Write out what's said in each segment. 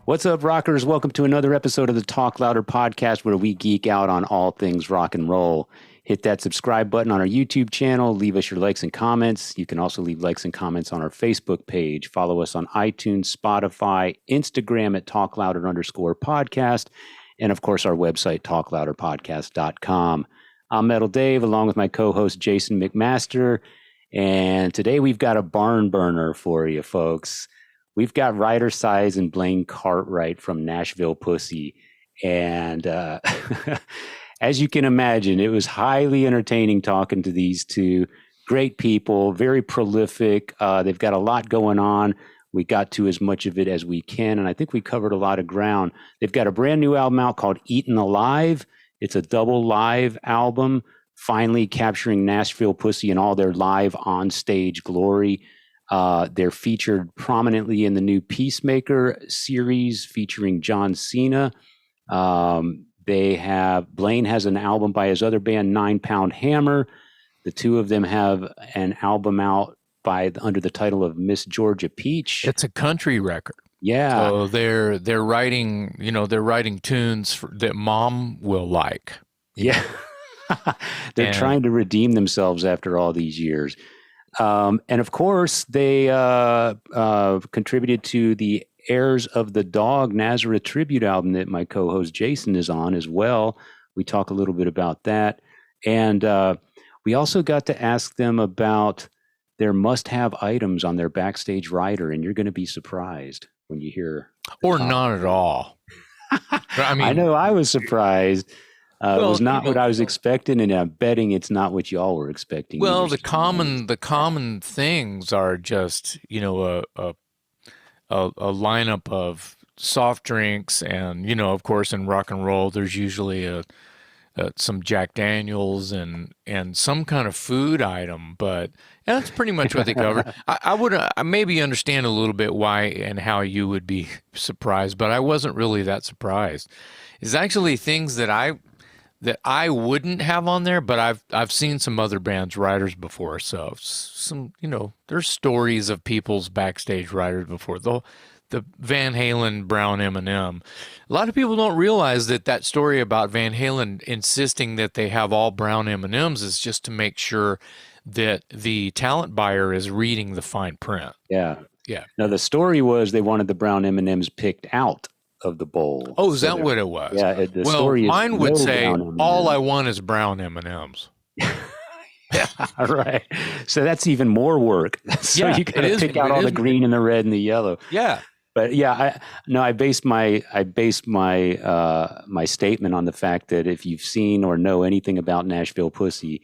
What's up, rockers? Welcome to another episode of the Talk Louder podcast, where we geek out on all things rock and roll. Hit that subscribe button on our YouTube channel. Leave us your likes and comments. You can also leave likes and comments on our Facebook page. Follow us on iTunes, Spotify, Instagram at talklouder_podcast, and of course our website, talklouderpodcast.com. I'm Metal Dave, along with my co-host Jason McMaster, and today we've got a barn burner for you, folks. We've got Ruyter Suys and Blaine Cartwright from Nashville Pussy. And as you can imagine, it was highly entertaining talking to these two. Great people, very prolific. They've got a lot going on. We got to as much of it as we can, and I think we covered a lot of ground. They've got a brand new album out called Eatem Alive. It's a double live album, finally capturing Nashville Pussy in all their live on-stage glory. They're featured prominently in the new Peacemaker series featuring John Cena. Blaine has an album by his other band, 9 Pound Hammer. The two of them have an album out under the title of Miss Georgia Peach. It's a country record. Yeah. So they're writing tunes that mom will like. Yeah. They're trying to redeem themselves after all these years. And of course, they contributed to the Heirs of the Dog Nazareth tribute album that my co-host Jason is on as well. We talk a little bit about that. And we also got to ask them about their must-have items on their Backstage rider, and you're going to be surprised when you hear. Or not at all. I mean, I know I was surprised. It was not what I was expecting, and I'm betting it's not what y'all were expecting. Well, the common things are just, a lineup of soft drinks, and of course, in rock and roll, there's usually some Jack Daniels and some kind of food item, but that's pretty much what they cover. I would maybe understand a little bit why and how you would be surprised, but I wasn't really that surprised. It's actually things that I wouldn't have on there, but I've seen some other bands' riders before. So there's stories of people's Backstage riders before. The Van Halen brown M&M. A lot of people don't realize that story about Van Halen insisting that they have all brown M&Ms is just to make sure that the talent buyer is reading the fine print. Yeah. Yeah. Now the story was they wanted the brown M&Ms picked out of the bowl. Oh, is that what it was? Yeah. Mine would say all I want is brown M&Ms. Yeah, right. So that's even more work. So you got to pick out all the green and the red and the yellow. Yeah. But yeah, I based my statement on the fact that if you've seen or know anything about Nashville Pussy,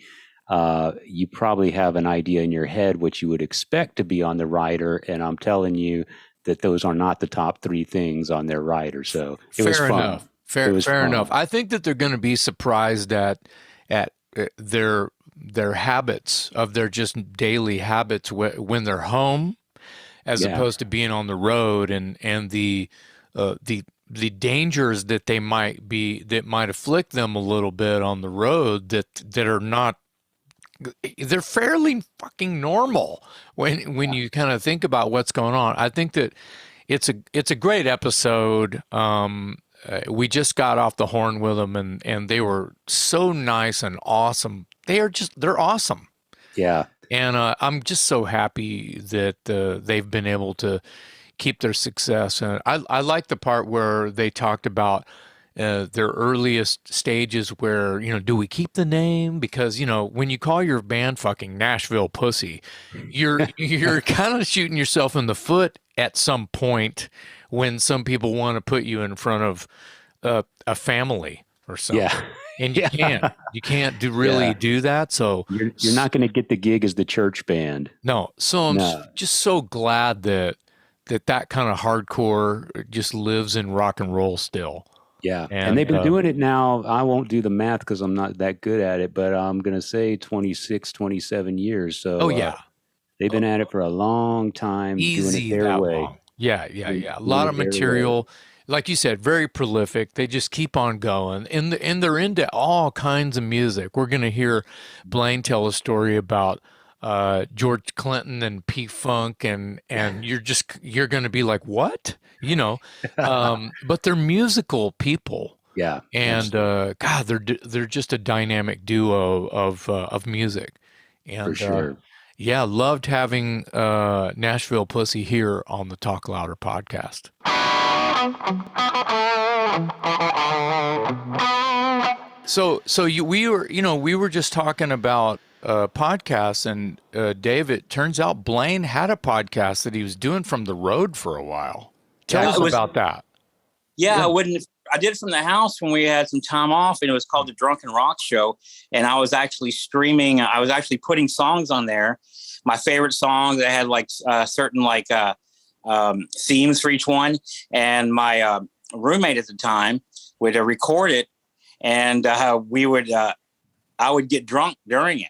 you probably have an idea in your head what you would expect to be on the rider, and I'm telling you that those are not the top 3 things on their rider. So it was fun. Fair enough. I think that they're going to be surprised at their habits of their just daily habits when they're home, as opposed to being on the road, and the dangers that might afflict them a little bit on the road that are not. They're fairly fucking normal when you kind of think about what's going on. I think that it's a great episode. We just got off the horn with them, and they were so nice and awesome. They're awesome. Yeah. And I'm just so happy that they've been able to keep their success. And I like the part where they talked about their earliest stages where, do we keep the name? Because, when you call your band fucking Nashville Pussy, you're kind of shooting yourself in the foot at some point when some people want to put you in front of a family or something. Yeah. And you can't do that. So you're not going to get the gig as the church band. No. So I'm just so glad that kind of hardcore just lives in rock and roll still. Yeah. And they've been doing it now. I won't do the math because I'm not that good at it, but I'm going to say 26, 27 years. So they've been at it for a long time, doing it their way. Long. Yeah. A lot of material. Like you said, very prolific. They just keep on going, and they're into all kinds of music. We're going to hear Blaine tell a story about George Clinton and P-Funk, and you're going to be like, what? you know, but they're musical people. Yeah. And God, they're just a dynamic duo of music, and For sure. yeah, loved having Nashville Pussy here on the Talk Louder podcast. We were just talking about podcasts, and Dave, it turns out Blaine had a podcast that he was doing from the road for a while. Tell us about that. Yeah, I did it from the house when we had some time off, and it was called the Drunken Rock Show. And I was actually streaming. I was actually putting songs on there, my favorite songs. I had like certain themes for each one. And my roommate at the time would record it, and I would get drunk during it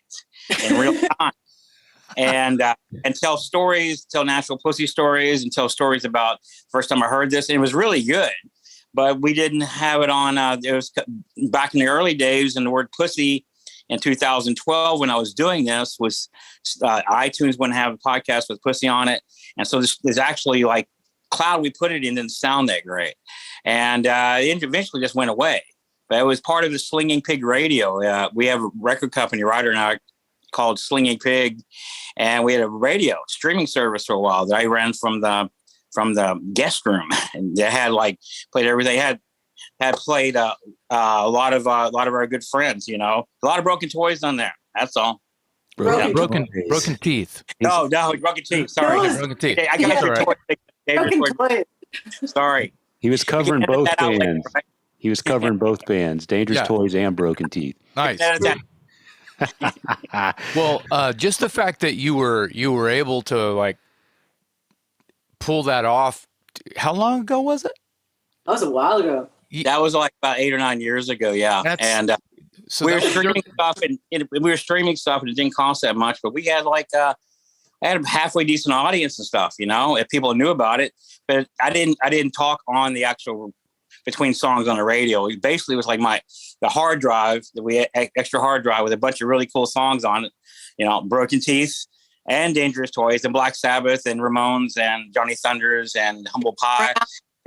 in real time. And tell stories, tell Nashville Pussy stories, and tell stories about first time I heard this. And it was really good. But we didn't have it on. It was back in the early days, and the word pussy in 2012 when I was doing this was iTunes wouldn't have a podcast with pussy on it. And so there's actually like cloud we put it in didn't sound that great. And it eventually just went away. But it was part of the Slinging Pig Radio. We have a record company, Ruyter and I, called Slinging Pig. And we had a radio streaming service for a while that I ran from the guest room, and they had played everything. Had played a lot of our good friends. You know, a lot of Broken Toys on there. That's all. Broken teeth. No, Broken Teeth. Sorry, Broken teeth. I got your toy. Broken toys. Sorry. He was covering both bands. Later, right? He was covering both bands, Dangerous Toys and Broken Teeth. Nice. Well, just the fact that you were able to pull that off. How long ago was it? That was a while ago. That was like about 8 or 9 years ago. Yeah. And we were streaming stuff, and it didn't cost that much, but we had I had a halfway decent audience and stuff, you know, if people knew about it. But I didn't talk on the actual between songs on the radio. It basically was like the hard drive that we had, extra hard drive with a bunch of really cool songs on it, you know, Broken Teeth and Dangerous Toys and Black Sabbath and Ramones and Johnny Thunders and Humble Pie.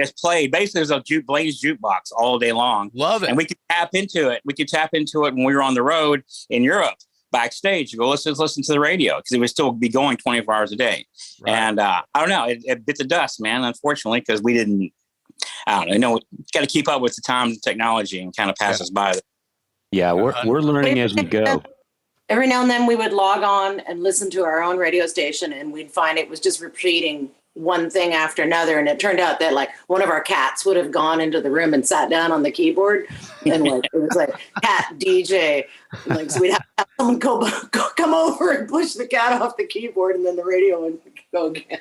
Just played. Basically, it was a Blaine's jukebox all day long. Love it. And we could tap into it. When we were on the road in Europe, backstage. You go listen to the radio because it would still be going 24 hours a day. Right. And I don't know. It bit the dust, man, unfortunately, because we didn't. I don't know. Got to keep up with the times and technology and kind of pass us by. Yeah, we're learning as we go. Every now and then we would log on and listen to our own radio station, and we'd find it was just repeating one thing after another. And it turned out that one of our cats would have gone into the room and sat down on the keyboard, and it was like cat DJ. So we'd have someone come over and push the cat off the keyboard, and then the radio would go again.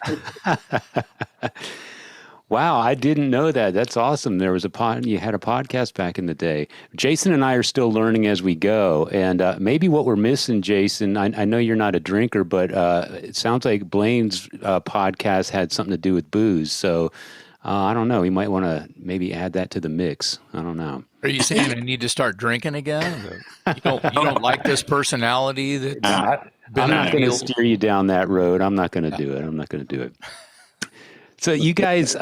Wow, I didn't know that. That's awesome. You had a podcast back in the day. Jason and I are still learning as we go. And maybe what we're missing, Jason, I know you're not a drinker, but it sounds like Blaine's podcast had something to do with booze. So I don't know. We might want to maybe add that to the mix. I don't know. Are you saying I need to start drinking again? You don't like this personality that I'm not going to steer you down that road. I'm not going to do it. So you guys,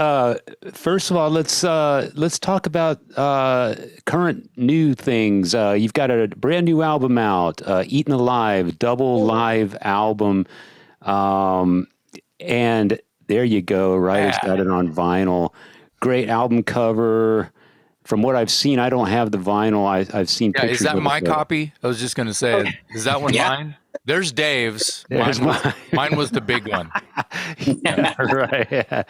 first of all, let's talk about current new things. You've got a brand new album out, Eaten Alive, double live album, and there you go. Right, it's got it on vinyl. Great album cover. From what I've seen, I don't have the vinyl. I've seen pictures. Is that my copy? I was just going to say, is that one mine? There's Dave's. Mine was the big one. Right.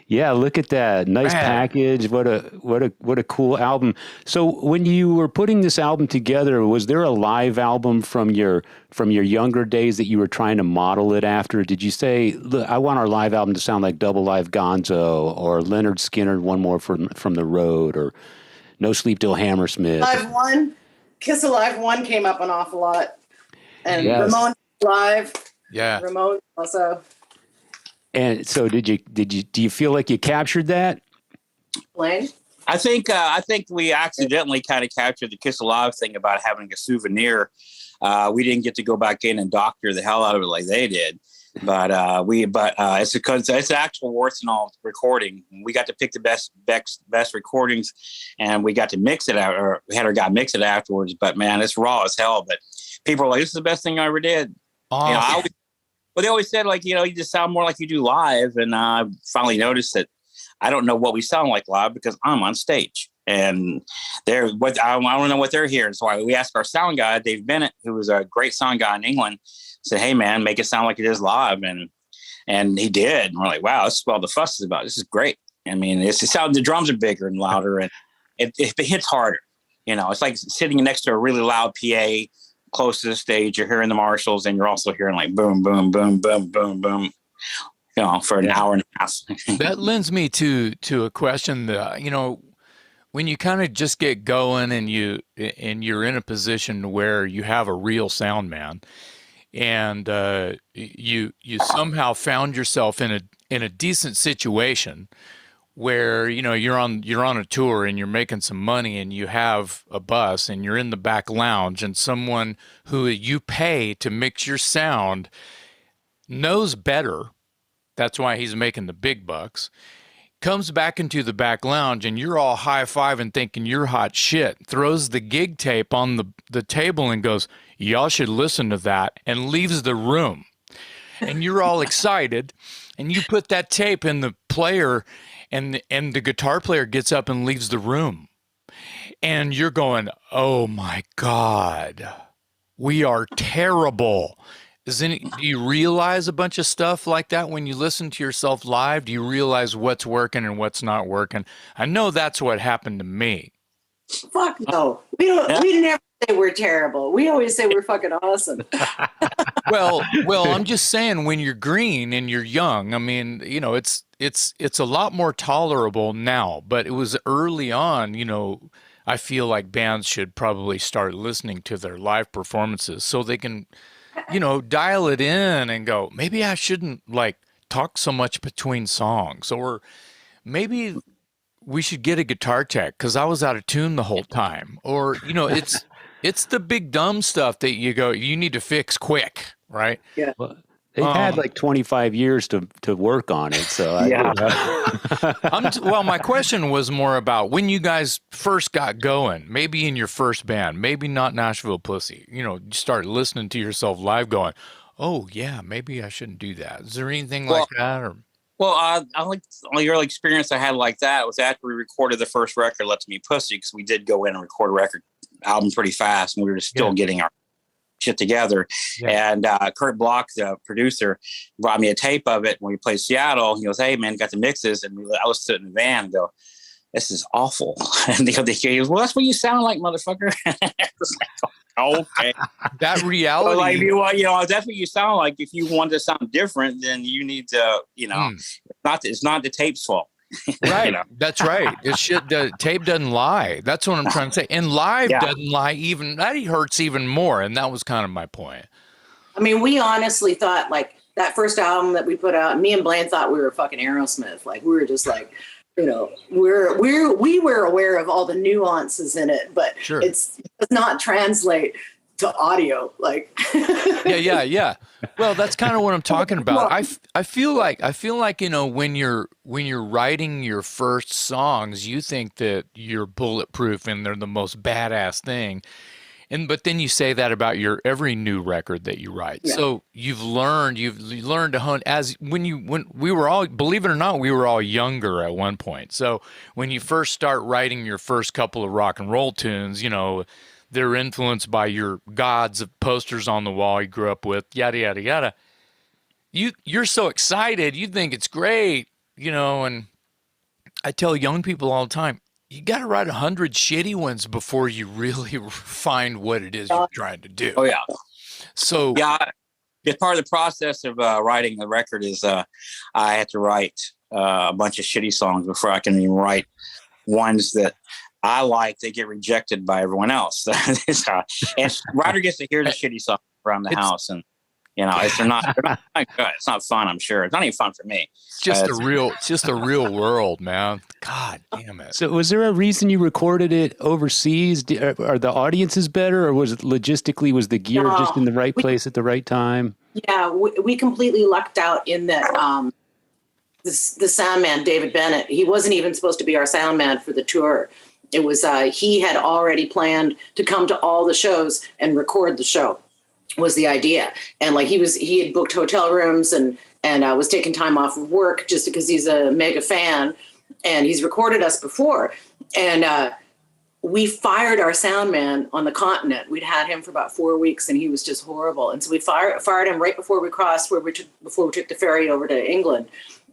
Yeah, look at that. Nice package. What a cool album. So when you were putting this album together, was there a live album from your younger days that you were trying to model it after? Did you say, look, I want our live album to sound like Double Live Gonzo or Leonard Skinner, One More from the Road, or No Sleep Till Hammersmith? Live One, Kiss Alive 1 came up an awful lot. And Ramon live. Yeah. Ramon also. And so do you feel like you captured that? Blaine? I think we accidentally kind of captured the Kiss Alive thing about having a souvenir. We didn't get to go back in and doctor the hell out of it like they did. But it's because it's actual warts and all recording. We got to pick the best recordings, and we got to mix it out, or we had our guy mix it afterwards. But man, it's raw as hell. But people are like, "This is the best thing I ever did." Awesome. They always said, like, you just sound more like you do live. And I finally noticed that I don't know what we sound like live because I'm on stage, and I don't know what they're hearing. So we asked our sound guy, Dave Bennett, who was a great sound guy in England. Said, "Hey man, make it sound like it is live," and he did. And we're like, "Wow, this is what all the fuss is about. This is great." I mean, the drums are bigger and louder, and it hits harder. It's like sitting next to a really loud PA close to the stage. You're hearing the Marshalls, and you're also hearing like boom, boom, boom, boom, boom, boom. For an hour and a half. That lends me to a question that when you kind of just get going and you're in a position where you have a real sound man. And you somehow found yourself in a decent situation where you're on a tour and you're making some money and you have a bus and you're in the back lounge, and someone who you pay to mix your sound knows better. That's why he's making the big bucks. Comes back into the back lounge and you're all high-fiving thinking you're hot shit, throws the gig tape on the table and goes, "Y'all should listen to that," and leaves the room. And you're all excited, and you put that tape in the player, and the guitar player gets up and leaves the room. And you're going, "Oh my God, we are terrible." Do you realize a bunch of stuff like that when you listen to yourself live? Do you realize what's working and what's not working? I know that's what happened to me. Fuck no. We never say we're terrible. We always say we're fucking awesome. Well, I'm just saying, when you're green and you're young, I mean, it's a lot more tolerable now, but it was early on, I feel like bands should probably start listening to their live performances so they can dial it in and go, maybe I shouldn't talk so much between songs, or maybe we should get a guitar tech because I was out of tune the whole time. Or, it's the big dumb stuff that you need to fix quick, right? Yeah. Well, they've had like 25 years to work on it. So well, my question was more about when you guys first got going, maybe in your first band, maybe not Nashville Pussy, you start listening to yourself live going, "Oh yeah, maybe I shouldn't do that." Is there anything like that? Or? Well, I like the early experience I had like that was after we recorded the first record, Let's Me Pussy, because we did go in and record a record album pretty fast, and we were still getting our shit together. Yeah. And Kurt Block, the producer, brought me a tape of it when we played Seattle. He goes, "Hey man, got the mixes," and I was sitting in the van and go, "This is awful." And he goes, "Well, that's what you sound like, motherfucker." Okay. That reality. Like, that's what you sound like. If you want to sound different, then you need to, it's not the tape's fault. Right. That's right. The tape doesn't lie. That's what I'm trying to say. And live doesn't lie even. That hurts even more. And that was kind of my point. I mean, we honestly thought that first album that we put out, me and Blaine thought we were fucking Aerosmith. Like, we were just like, we were aware of all the nuances in it, but it does not translate to audio. Like, yeah. Well, that's kind of what I'm talking about. I feel like when you're writing your first songs, you think that you're bulletproof and they're the most badass thing. But then you say that about every new record that you write. Yeah. So you've learned to hunt when we were all, believe it or not, we were all younger at one point. So when you first start writing your first couple of rock and roll tunes, they're influenced by your gods of posters on the wall you grew up with, yada, yada, yada. You're so excited. You think it's great, and I tell young people all the time, you got to write 100 shitty ones before you really find what it is you're trying to do. Oh, yeah. So, it's part of the process of writing the record is I had to write a bunch of shitty songs before I can even write ones that I like. They get rejected by everyone else. And Ruyter gets to hear the shitty songs around the house, and they're not good. It's not fun. I'm sure it's not even fun for me. It's just a real world, man. God damn it. So, was there a reason you recorded it overseas? Are the audiences better, or was it logistically? Was the gear just in the right place at the right time? Yeah, we completely lucked out in that the sound man, David Bennett, he wasn't even supposed to be our sound man for the tour. It was he had already planned to come to all the shows and record the show, was the idea. And like he had booked hotel rooms and was taking time off of work just because he's a mega fan, and he's recorded us before. And we fired our sound man on the continent. We'd had him for about 4 weeks, and he was just horrible. And so we fired him right before we crossed, before we took the ferry over to England.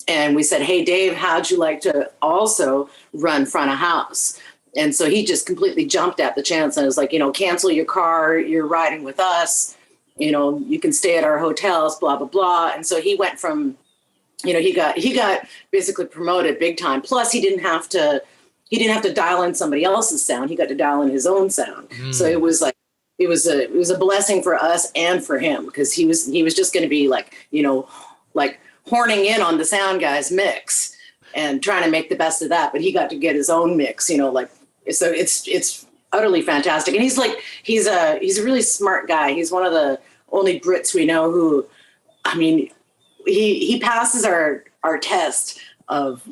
And we said, "Hey, Dave, how'd you like to also run front of house?" And so he just completely jumped at the chance and was like, cancel your car. You're riding with us. You can stay at our hotels, blah, blah, blah. And so he went from, he got basically promoted big time. Plus he didn't have to dial in somebody else's sound. He got to dial in his own sound. So it was like, it was a blessing for us and for him, because he was just going to be like, like horning in on the sound guy's mix and trying to make the best of that. But he got to get his own mix, so it's utterly fantastic. And he's a really smart guy. He's one of the only Brits we know who, he passes our test of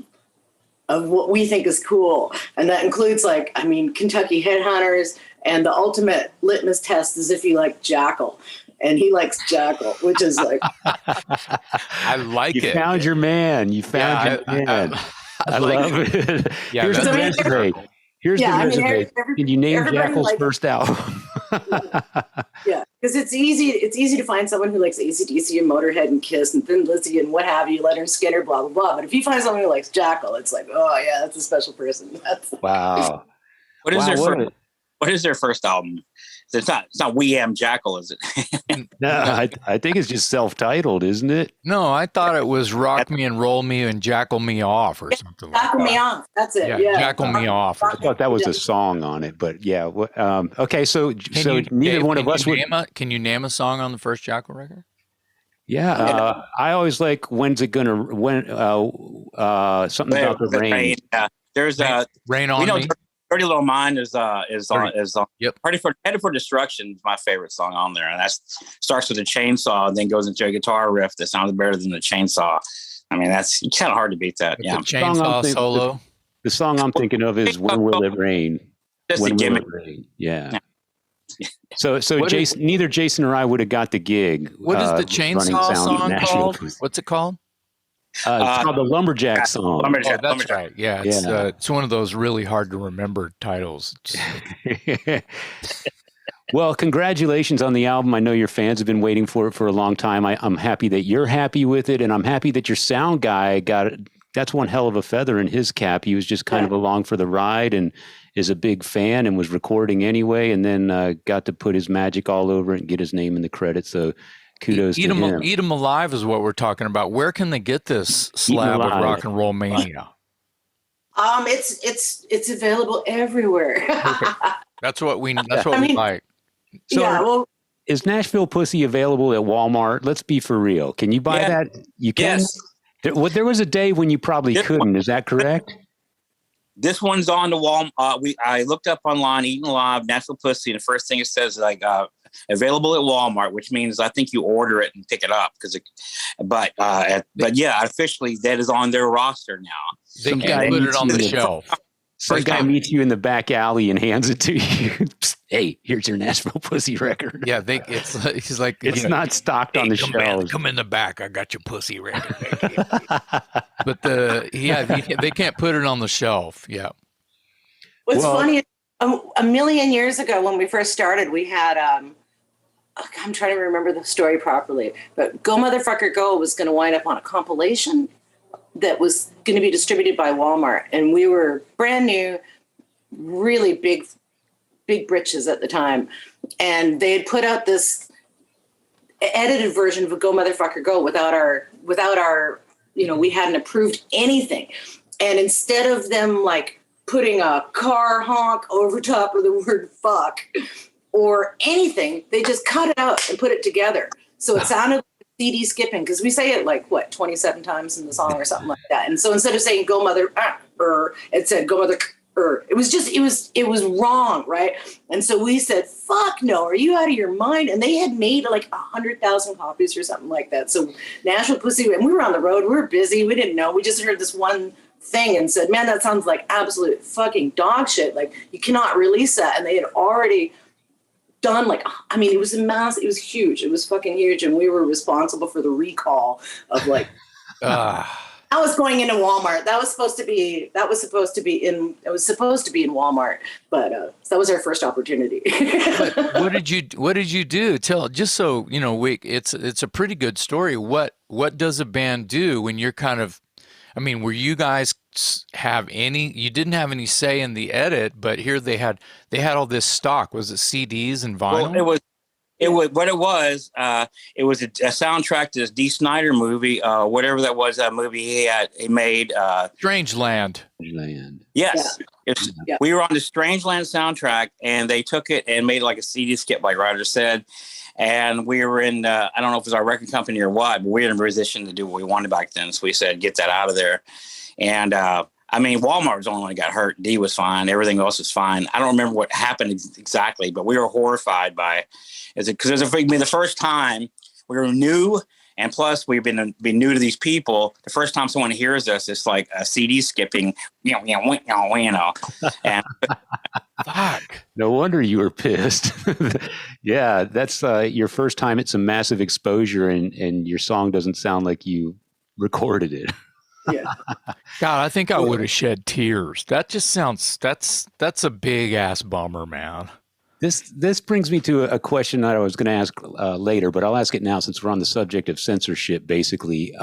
what we think is cool. And that includes Kentucky Headhunters, and the ultimate litmus test is if you like Jackal. And he likes Jackal, which is like... I like it. You found your man. You found your man. I love it. Yeah, here's the resume. Here's the resume. Can you name Jackal's first album? Yeah, because it's easy to find someone who likes AC/DC and Motorhead and Kiss and Thin Lizzy and what have you, Leonard Skinner, blah, blah, blah. But if you find someone who likes Jackal, it's like, oh, yeah, that's a special person. Wow. What is their first album? It's not We Am Jackal, is it? No, I think it's just self-titled, isn't it? No, I thought it was Rock Me and Roll Me and Jackal Me Off or something like that. Jackal Me Off, that's it. Yeah. Jackal Me Off. I thought that was a song on it, but yeah. Okay, so neither one of us would. Can you name a song on the first Jackal record? Yeah, I always like something about the rain. There's Rain on Me. Dirty Little Mind is on. Yep. Headed for Destruction is my favorite song on there, and that starts with a chainsaw and then goes into a guitar riff that sounds better than the chainsaw. That's kind of hard to beat that. Yeah, chainsaw solo. The song I'm thinking of is "When Will It Rain." Just a gimmick. Yeah. So Jason, neither Jason or I would have got the gig. What is the chainsaw song called? What's it called? It's called the Lumberjack song. Lumberjack. Right. Yeah, it's one of those really hard to remember titles. Well, congratulations on the album. I know your fans have been waiting for it for a long time. I'm happy that you're happy with it, and I'm happy that your sound guy got it. That's one hell of a feather in his cap. He was just kind of along for the ride and is a big fan and was recording anyway, and then got to put his magic all over it and get his name in the credits. So kudos to him. Eatem Alive is what we're talking about. Where can they get this slab of rock and roll mania? It's available everywhere. That's what we like. So is Nashville Pussy available at Walmart? Let's be for real. Can you buy that? You can? Yes. There was a day when you probably couldn't. Is that correct? This one's on the wall. I looked up online, Eatem Alive, Nashville Pussy, and the first thing it says is available at Walmart, which means I think you order it and pick it up but officially that is on their roster now. They can put it on the shelf. Some guy meets you in the back alley and hands it to you. Hey, here's your Nashville Pussy record. Yeah, he's like, it's not stocked on the shelves. Come in the back. I got your pussy record. But they can't put it on the shelf. Yeah. What's funny, a million years ago when we first started, we had I'm trying to remember the story properly, but Go Motherfucker Go was going to wind up on a compilation that was going to be distributed by Walmart. And we were brand new, really big britches at the time. And they had put out this edited version of a Go Motherfucker Go without our, we hadn't approved anything. And instead of them like putting a car honk over top of the word fuck or anything, they just cut it out and put it together. So it sounded CD skipping, because we say it 27 times in the song or something like that. And so instead of saying go mother, it said go mother, It was wrong, right? And so we said, fuck no, are you out of your mind? And they had made like 100,000 copies or something like that. So Nashville Pussy, and we were on the road, we were busy, we didn't know. We just heard this one thing and said, man, that sounds like absolute fucking dog shit. Like, you cannot release that. And they had already done it was it was huge. It was fucking huge. And we were responsible for the recall of like, I was going into Walmart. It was supposed to be in Walmart, but so that was our first opportunity. What did you do? Tell, just so you know, it's a pretty good story. What does a band do when you're kind of, I mean, were you guys you didn't have any say in the edit, but here they had all this stock. Was it CDs and vinyl? Well, it was a soundtrack to this Dee Snider movie, whatever that was, that movie he made. Strangeland. Yes. Yeah. We were on the Strangeland soundtrack, and they took it and made like a CD skip, like Ruyter said. And we were in, I don't know if it was our record company or what, but we were in a position to do what we wanted back then. So we said, get that out of there. And, I mean, Walmart was the only one that got hurt. D was fine. Everything else was fine. I don't remember what happened exactly, but we were horrified by it. Because it was the first time we were new, and plus we've been new to these people. The first time someone hears us, it's like a CD skipping, and fuck. No wonder you were pissed. Yeah, that's your first time. It's a massive exposure, and your song doesn't sound like you recorded it. Yeah. God, I think I would have shed tears. That just sounds, that's a big ass bummer, man. This brings me to a question that I was going to ask later, but I'll ask it now since we're on the subject of censorship, basically.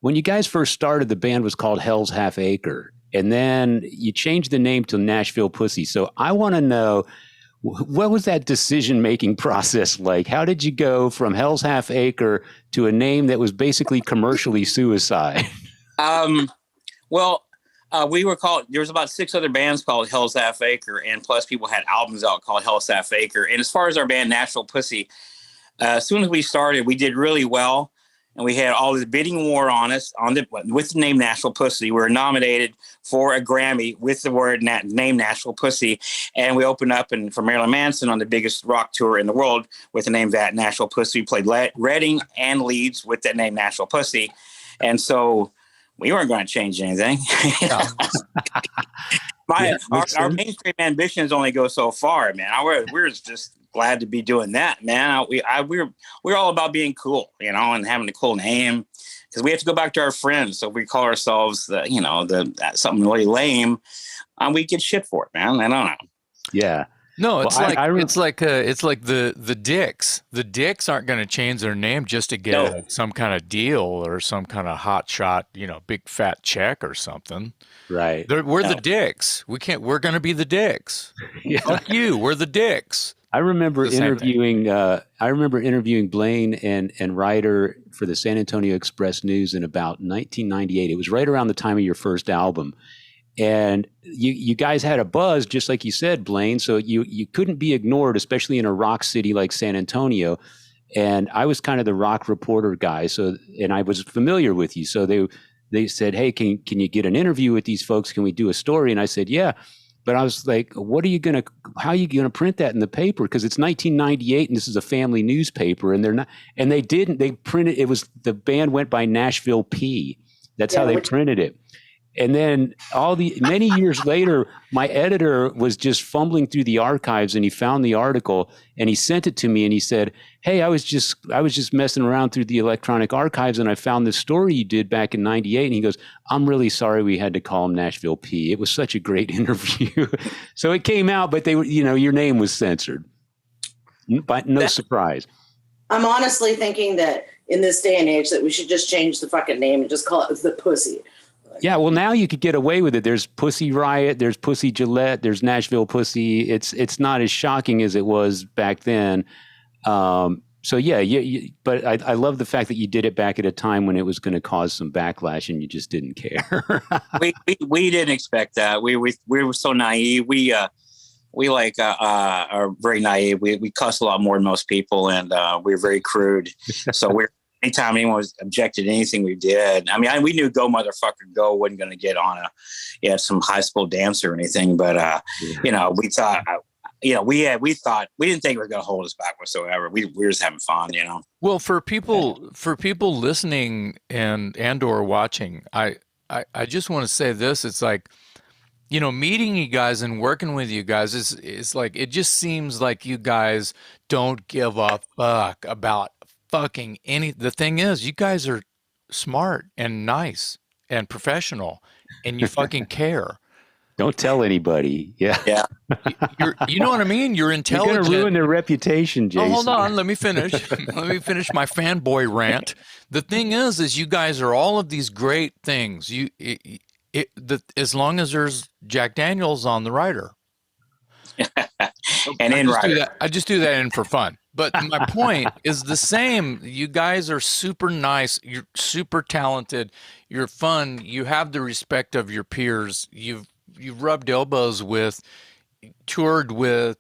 When you guys first started, the band was called Hell's Half Acre, and then you changed the name to Nashville Pussy. So I want to know, what was that decision-making process like? How did you go from Hell's Half Acre to a name that was basically commercially suicide? We were called, there was about 6 other bands called Hell's Half Acre, and plus people had albums out called Hell's Half Acre. And as far as our band Nashville Pussy, as soon as we started, we did really well. And we had all this bidding war on us with the name Nashville Pussy. We were nominated for a Grammy with the word name Nashville Pussy. And we opened up for Marilyn Manson on the biggest rock tour in the world with the name that Nashville Pussy. We played Reading and Leeds with that name Nashville Pussy. And so we weren't going to change anything. Our mainstream ambitions only go so far, man. We're just glad to be doing that, man. We're all about being cool, and having a cool name, because we have to go back to our friends. So if we call ourselves something really lame, we get shit for it, man. I don't know. Yeah. No, it's like the Dicks. The Dicks aren't going to change their name just to get some kind of deal or some kind of hot shot, big fat check or something. Right. We're the Dicks. We're going to be the Dicks. Yeah. Fuck you. We're the Dicks. I remember interviewing Blaine and Ruyter for the San Antonio Express News in about 1998. It was right around the time of your first album. And you guys had a buzz, just like you said, Blaine. So you couldn't be ignored, especially in a rock city like San Antonio. And I was kind of the rock reporter guy. And I was familiar with you. So they said, hey, can you get an interview with these folks? Can we do a story? And I said, yeah. But I was like, how are you going to print that in the paper? Because it's 1998 and this is a family newspaper. And they printed, the band went by Nashville P. That's how they printed it. And then many years later, my editor was just fumbling through the archives, and he found the article and he sent it to me, and he said, hey, I was just messing around through the electronic archives, and I found this story you did back in 98. And he goes, I'm really sorry we had to call him Nashville P. It was such a great interview. So it came out, but your name was censored. But no surprise. I'm honestly thinking that in this day and age that we should just change the fucking name and just call it the Pussy. Yeah, well, now you could get away with it. There's Pussy Riot, there's Pussy Gillette, there's Nashville Pussy. It's not as shocking as it was back then. So yeah, but I love the fact that you did it back at a time when it was going to cause some backlash, and you just didn't care. we didn't expect that. We were so naive. We are very naive. We cuss a lot more than most people, and we're very crude. So anytime anyone was objected to anything we did, I mean, we knew "Go Motherfucker Go" wasn't going to get on some high school dance or anything, but we thought, we thought we didn't think it was going to hold us back whatsoever. We were just having fun, Well, for people listening and or watching, I just want to say this. It's like, meeting you guys and working with you guys is like, it just seems like you guys don't give a fuck about fucking the thing is, you guys are smart and nice and professional and you fucking care. Don't tell anybody. Yeah. You know what I mean? You're intelligent. You're going to ruin their reputation, Jason. Oh, hold on. Let me finish. Let me finish my fanboy rant. The thing is you guys are all of these great things. As long as there's Jack Daniels on the Ruyter. And in Ruyter. I just do that in for fun. But my point is the same. You guys are super nice. You're super talented. You're fun. You have the respect of your peers. You've rubbed elbows with, toured with,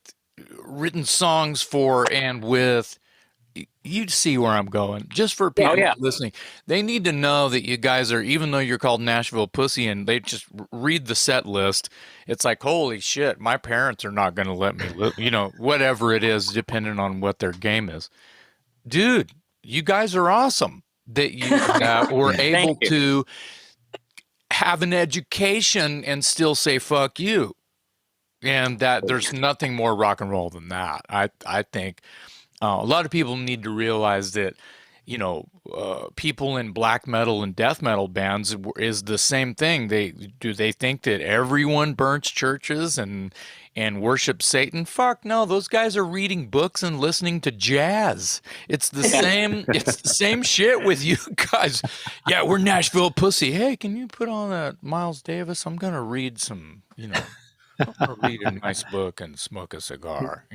written songs for, and with. You see where I'm going. Just for people listening, they need to know that you guys are, even though you're called Nashville Pussy and they just read the set list, it's like, holy shit, my parents are not going to let me, whatever it is, depending on what their game is. Dude, you guys are awesome that you were able to have an education and still say, fuck you. And that there's nothing more rock and roll than that. I think. A lot of people need to realize that, people in black metal and death metal bands is the same thing. They think that everyone burns churches and worships Satan? Fuck no, those guys are reading books and listening to jazz. It's the same. It's the same shit with you guys. Yeah, we're Nashville Pussy. Hey, can you put on that Miles Davis? I'm gonna read some. I'm gonna read a nice book and smoke a cigar.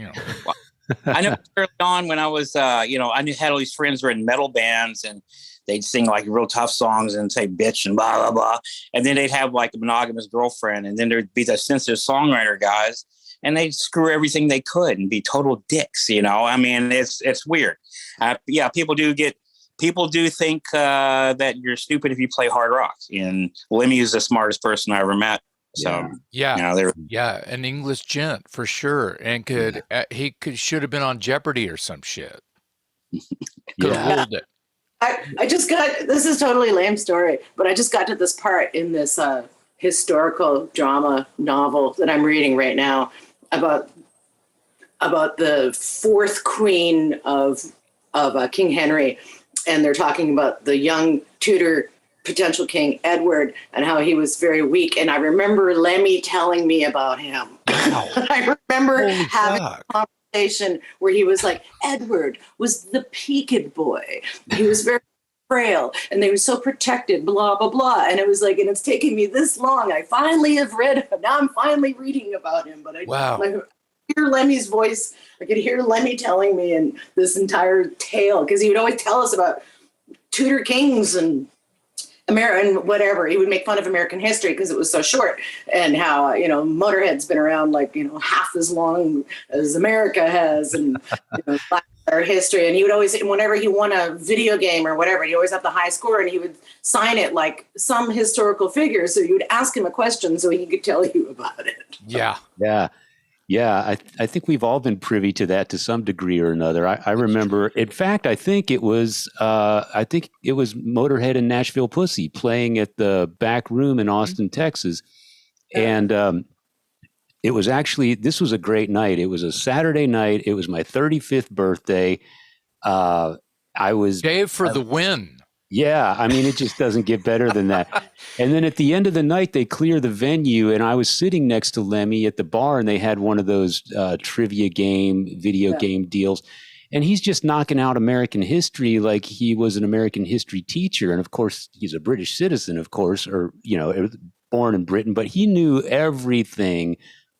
I know early on when I was, I had all these friends who were in metal bands and they'd sing like real tough songs and say bitch and blah, blah, blah. And then they'd have like a monogamous girlfriend. And then there'd be the sensitive songwriter guys and they'd screw everything they could and be total dicks, I mean, it's weird. People do think that you're stupid if you play hard rock. And Lemmy is the smartest person I ever met. So an English gent for sure, and should have been on Jeopardy or some shit. Could have ruled it. I just got, this is totally a lame story, but I just got to this part in this historical drama novel that I'm reading right now about the fourth queen of King Henry, and they're talking about the young Tudor potential king Edward and how he was very weak. And I remember Lemmy telling me about him. Wow. I remember having a conversation where he was like, Edward was the peaked boy. He was very frail and they were so protected, blah, blah, blah. And it was like, and it's taken me this long. I finally have read him. Now I'm finally reading about him. But I hear Lemmy's voice. I could hear Lemmy telling me and this entire tale, because he would always tell us about Tudor kings and American, whatever. He would make fun of American history because it was so short, and how Motorhead's been around half as long as America has, and our history. And he would always, whenever he won a video game or whatever, he always had the high score, and he would sign it like some historical figure. So you would ask him a question so he could tell you about it. Yeah, I think we've all been privy to that to some degree or another. I remember, in fact, I think it was Motorhead and Nashville Pussy playing at the back room in Austin, Texas. And it was actually, this was a great night. It was a Saturday night. It was my 35th birthday. I was Dave for the win. Yeah, I mean, it just doesn't get better than that. And then at the end of the night, they clear the venue, and I was sitting next to Lemmy at the bar, and they had one of those trivia video game deals. And he's just knocking out American history like he was an American history teacher. And of course, he's a British citizen, of course, or, born in Britain, but he knew everything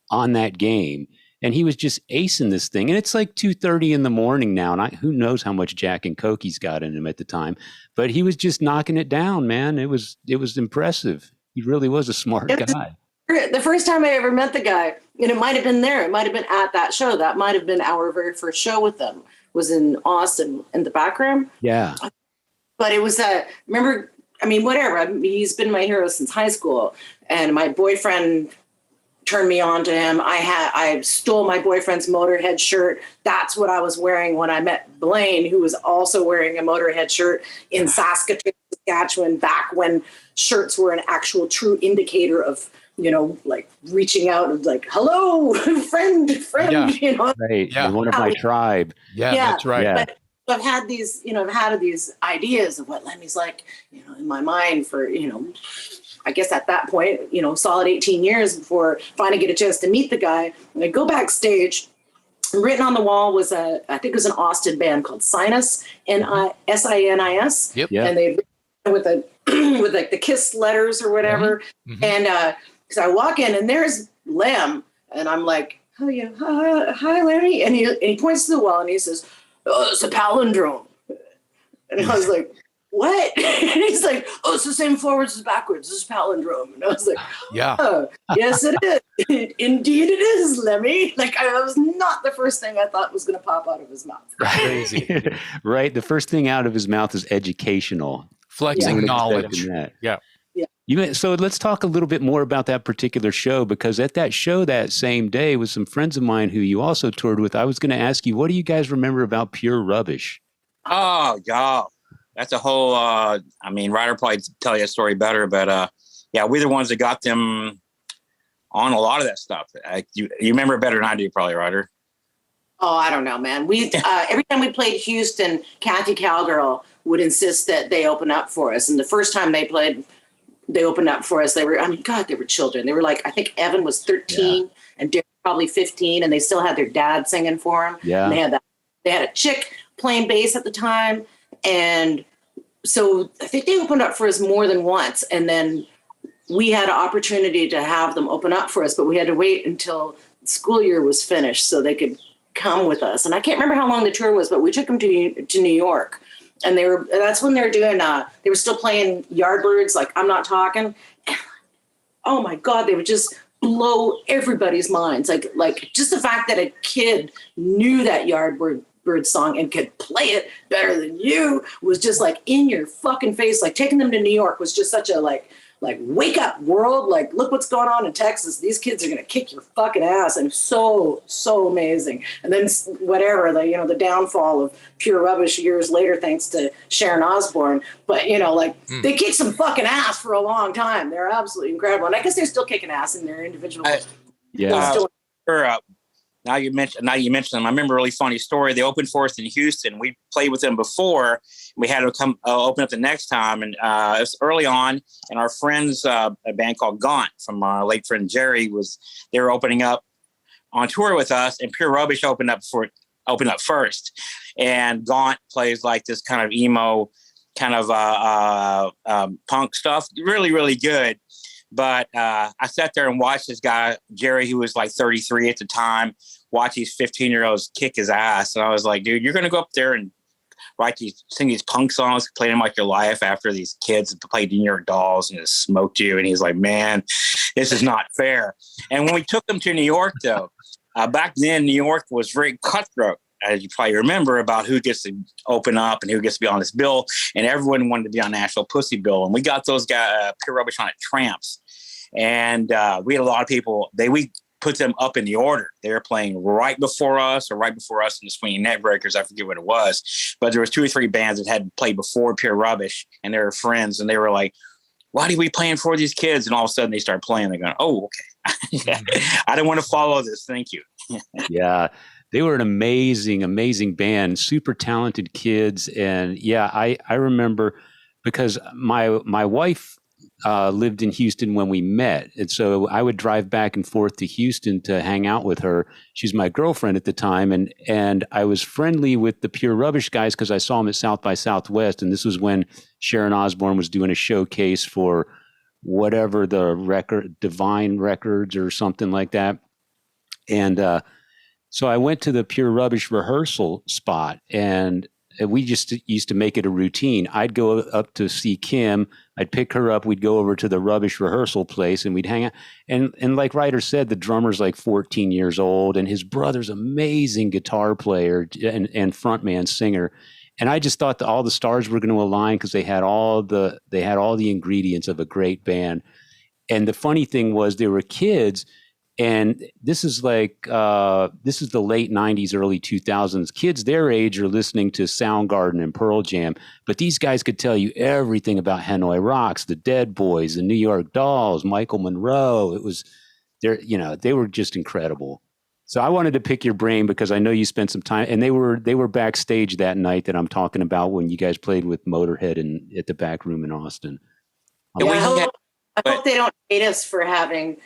on that game. And he was just acing this thing. And it's like 2:30 in the morning now. And who knows how much Jack and Coke he's got in him at the time. But he was just knocking it down, man. It was impressive. He really was a smart guy. The first time I ever met the guy, and it might have been there. It might have been at that show. That might have been our very first show with them, was in Austin in the back room. Yeah. But it was remember, I mean, whatever. He's been my hero since high school, and my boyfriend turned me on to him. I stole my boyfriend's Motorhead shirt. That's what I was wearing when I met Blaine, who was also wearing a Motorhead shirt in Saskatoon, Saskatchewan, back when shirts were an actual true indicator of, you know, like reaching out and like, hello, friend, Yeah. you know. Right. Yeah. You're one of my tribe. Yeah, Yeah. that's right. Yeah. But I've had these ideas of what Lemmy's like, you know, in my mind for, you know, I guess at that point, you know, solid 18 years before finally get a chance to meet the guy. And I go backstage. Written on the wall was I think it was an Austin band called Sinus, Sinis. Yep. Yeah. And they with with like the KISS letters or whatever. Mhm. And because I walk in and there's Lem, and I'm like, oh yeah, hi Lemmy, and he points to the wall and he says, oh, it's a palindrome. And I was like, what? And he's like, oh, it's the same forwards as backwards. It's a palindrome. And I was like, Yeah. oh, yes, it is. Indeed, it is, Lemmy. Like, I was not the first thing I thought was going to pop out of his mouth. Crazy. Right. The first thing out of his mouth is educational. Flexing Wouldn't knowledge. expect that. Yeah. So let's talk a little bit more about that particular show, because at that show that same day with some friends of mine who you also toured with, I was going to ask you, what do you guys remember about Pure Rubbish? Oh, God. That's a whole, I mean, Ruyter probably tell you a story better, but yeah, we're the ones that got them on a lot of that stuff. You remember it better than I do, probably, Ruyter. Oh, I don't know, man. We every time we played Houston, Kathy Cowgirl would insist that they open up for us. And the first time they played, they opened up for us. They were, I mean, God, they were children. They were like, I think Evan was 13 and Derek probably 15, and they still had their dad singing for them. Yeah. And they had a chick playing bass at the time. And so I think they opened up for us more than once. And then we had an opportunity to have them open up for us, but we had to wait until the school year was finished so they could come with us. And I can't remember how long the tour was, but we took them to New York. And that's when they were doing, they were still playing Yardbirds, like I'm Not Talking. Oh my God, they would just blow everybody's minds. Like just the fact that a kid knew that Yardbird song and could play it better than you was just like in your fucking face. Like taking them to New York was just such a like wake up world. Like, look what's going on in Texas. These kids are going to kick your fucking ass. And so amazing. And then whatever, the downfall of Pure Rubbish years later, thanks to Sharon Osbourne. But, they kicked some fucking ass for a long time. They're absolutely incredible. And I guess they're still kicking ass in their individual. Now you mention them. I remember a really funny story. They opened for us in Houston. We played with them before. We had to come open up the next time, and it was early on. And our friends, a band called Gunn from our late friend Jerry, they were opening up on tour with us, and Pure Rubbish opened up first. And Gaunt plays like this kind of emo, kind of punk stuff. Really, really good. But I sat there and watched this guy, Jerry, who was like 33 at the time, watch these 15-year-olds kick his ass. And I was like, dude, you're going to go up there and sing these punk songs, play them like your life after these kids played New York Dolls and just smoked you. And he's like, man, this is not fair. And when we took them to New York, though, back then, New York was very cutthroat, as you probably remember, about who gets to open up and who gets to be on this bill. And everyone wanted to be on Nashville Pussy bill. And we got those guys, Pure Rubbish, on at Tramps. And we had a lot of people, we put them up in the order. They were playing right before us in the Swinging Neckbreakers. I forget what it was. But there was 2 or 3 bands that had played before Pure Rubbish, and they were friends. And they were like, why are we playing for these kids? And all of a sudden they start playing. They're going, oh, okay. I don't want to follow this. Thank you. Yeah. They were an amazing, amazing band, super talented kids. And yeah, I remember because my wife lived in Houston when we met. And so I would drive back and forth to Houston to hang out with her. She's my girlfriend at the time. And I was friendly with the Pure Rubbish guys because I saw them at South by Southwest. And this was when Sharon Osbourne was doing a showcase for whatever the record, Divine Records or something like that. And so I went to the Pure Rubbish rehearsal spot, and we just used to make it a routine. I'd go up to see Kim. I'd pick her up. We'd go over to the Rubbish rehearsal place, and we'd hang out. And like Ruyter said, the drummer's like 14 years old, and his brother's amazing guitar player and frontman singer. And I just thought that all the stars were going to align because they had all the ingredients of a great band. And the funny thing was they were kids, and this is like this is the late 90s, early 2000s. Kids their age are listening to Soundgarden and Pearl Jam, but these guys could tell you everything about Hanoi Rocks, the Dead Boys, the New York Dolls, Michael Monroe. It was they were just incredible. So I wanted to pick your brain because I know you spent some time, and they were backstage that night that I'm talking about when you guys played with Motorhead at the back room in Austin. I hope they don't hate us for having,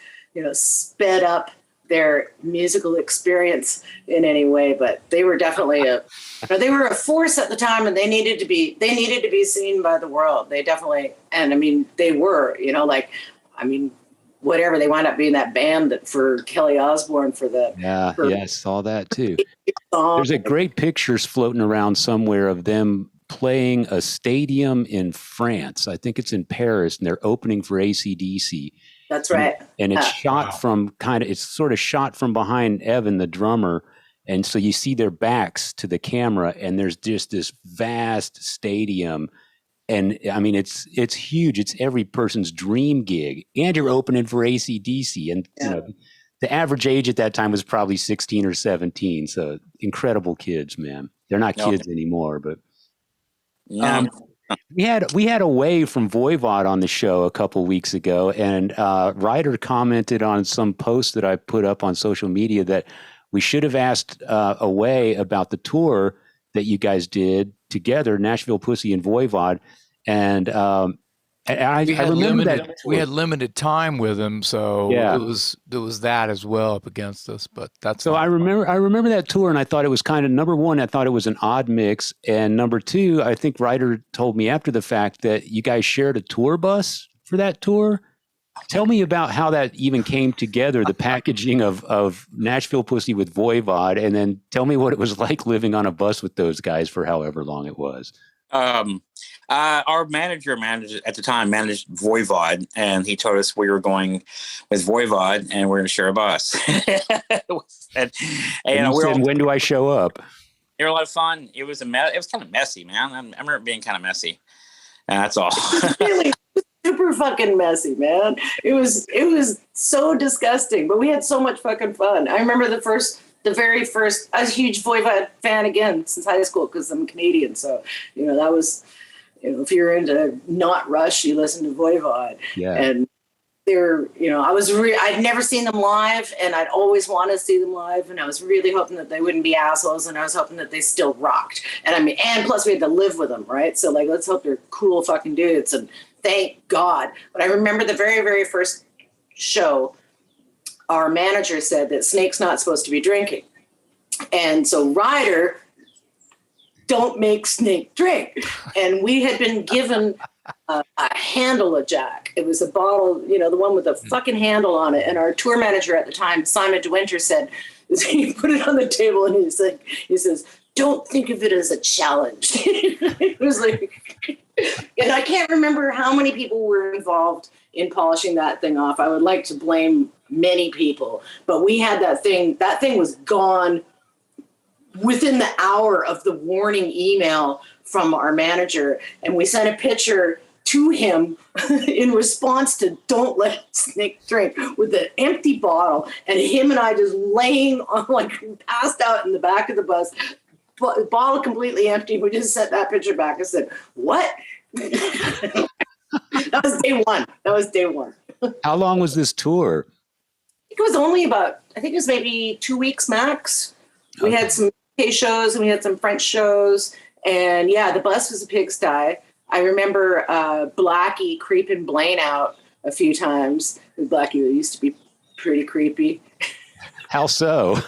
sped up their musical experience in any way, but they were definitely they were a force at the time, and they needed to be seen by the world. They definitely, and I mean, they were, whatever, they wound up being that band that for Kelly Osbourne I saw that too. There's a great pictures floating around somewhere of them playing a stadium in France. I think it's in Paris, and they're opening for AC/DC. That's right. And it's shot from it's sort of shot from behind Evan, the drummer. And so you see their backs to the camera, and there's just this vast stadium. And I mean, it's huge. It's every person's dream gig. And you're opening for AC/DC. And the average age at that time was probably 16 or 17. So incredible kids, man. They're not kids anymore, but we had a Wave from Voivod on the show a couple weeks ago, and Ruyter commented on some post that I put up on social media that we should have asked a Way about the tour that you guys did together, Nashville Pussy and Voivod, and I remember that we had limited time with him, so there was that as well up against us. But that's so I remember that tour, and I thought it was kind of, number one, I thought it was an odd mix, and number two, I think Ruyter told me after the fact that you guys shared a tour bus for that tour. Tell me about how that even came together, the packaging of Nashville Pussy with Voivod, and then tell me what it was like living on a bus with those guys for however long it was. Our manager at the time managed Voivod, and he told us we were going with Voivod and we're going to share a bus. and you said, when do I show up? They were a lot of fun. It was it was kind of messy, man. I remember it being kind of messy, and that's all. Really super fucking messy, man. It was so disgusting, but we had so much fucking fun. I remember the very first, I was a huge Voivod fan again since high school because I'm Canadian. So, that was, if you're into not Rush, you listen to Voivod. Yeah. And they're, I'd never seen them live, and I'd always wanted to see them live. And I was really hoping that they wouldn't be assholes, and I was hoping that they still rocked. And plus we had to live with them, right? So let's hope they're cool fucking dudes. And thank God. But I remember the very, very first show, our manager said that Snake's not supposed to be drinking. And so Ruyter, don't make Snake drink. And we had been given a handle of Jack. It was a bottle, the one with the fucking handle on it. And our tour manager at the time, Simon DeWinter, said, he put it on the table and he says, don't think of it as a challenge. It was like, and I can't remember how many people were involved in polishing that thing off. I would like to blame many people, but we had that thing. That thing was gone within the hour of the warning email from our manager, and we sent a picture to him in response to "Don't let Snake drink" with an empty bottle, and him and I just laying on, passed out in the back of the bus, bottle completely empty. We just sent that picture back and said, "What?" That was day one. How long was this tour? It was only about, I think it was maybe 2 weeks max. We had some UK shows and we had some French shows. And the bus was a pigsty. I remember Blackie creeping Blaine out a few times. Blackie used to be pretty creepy. How so?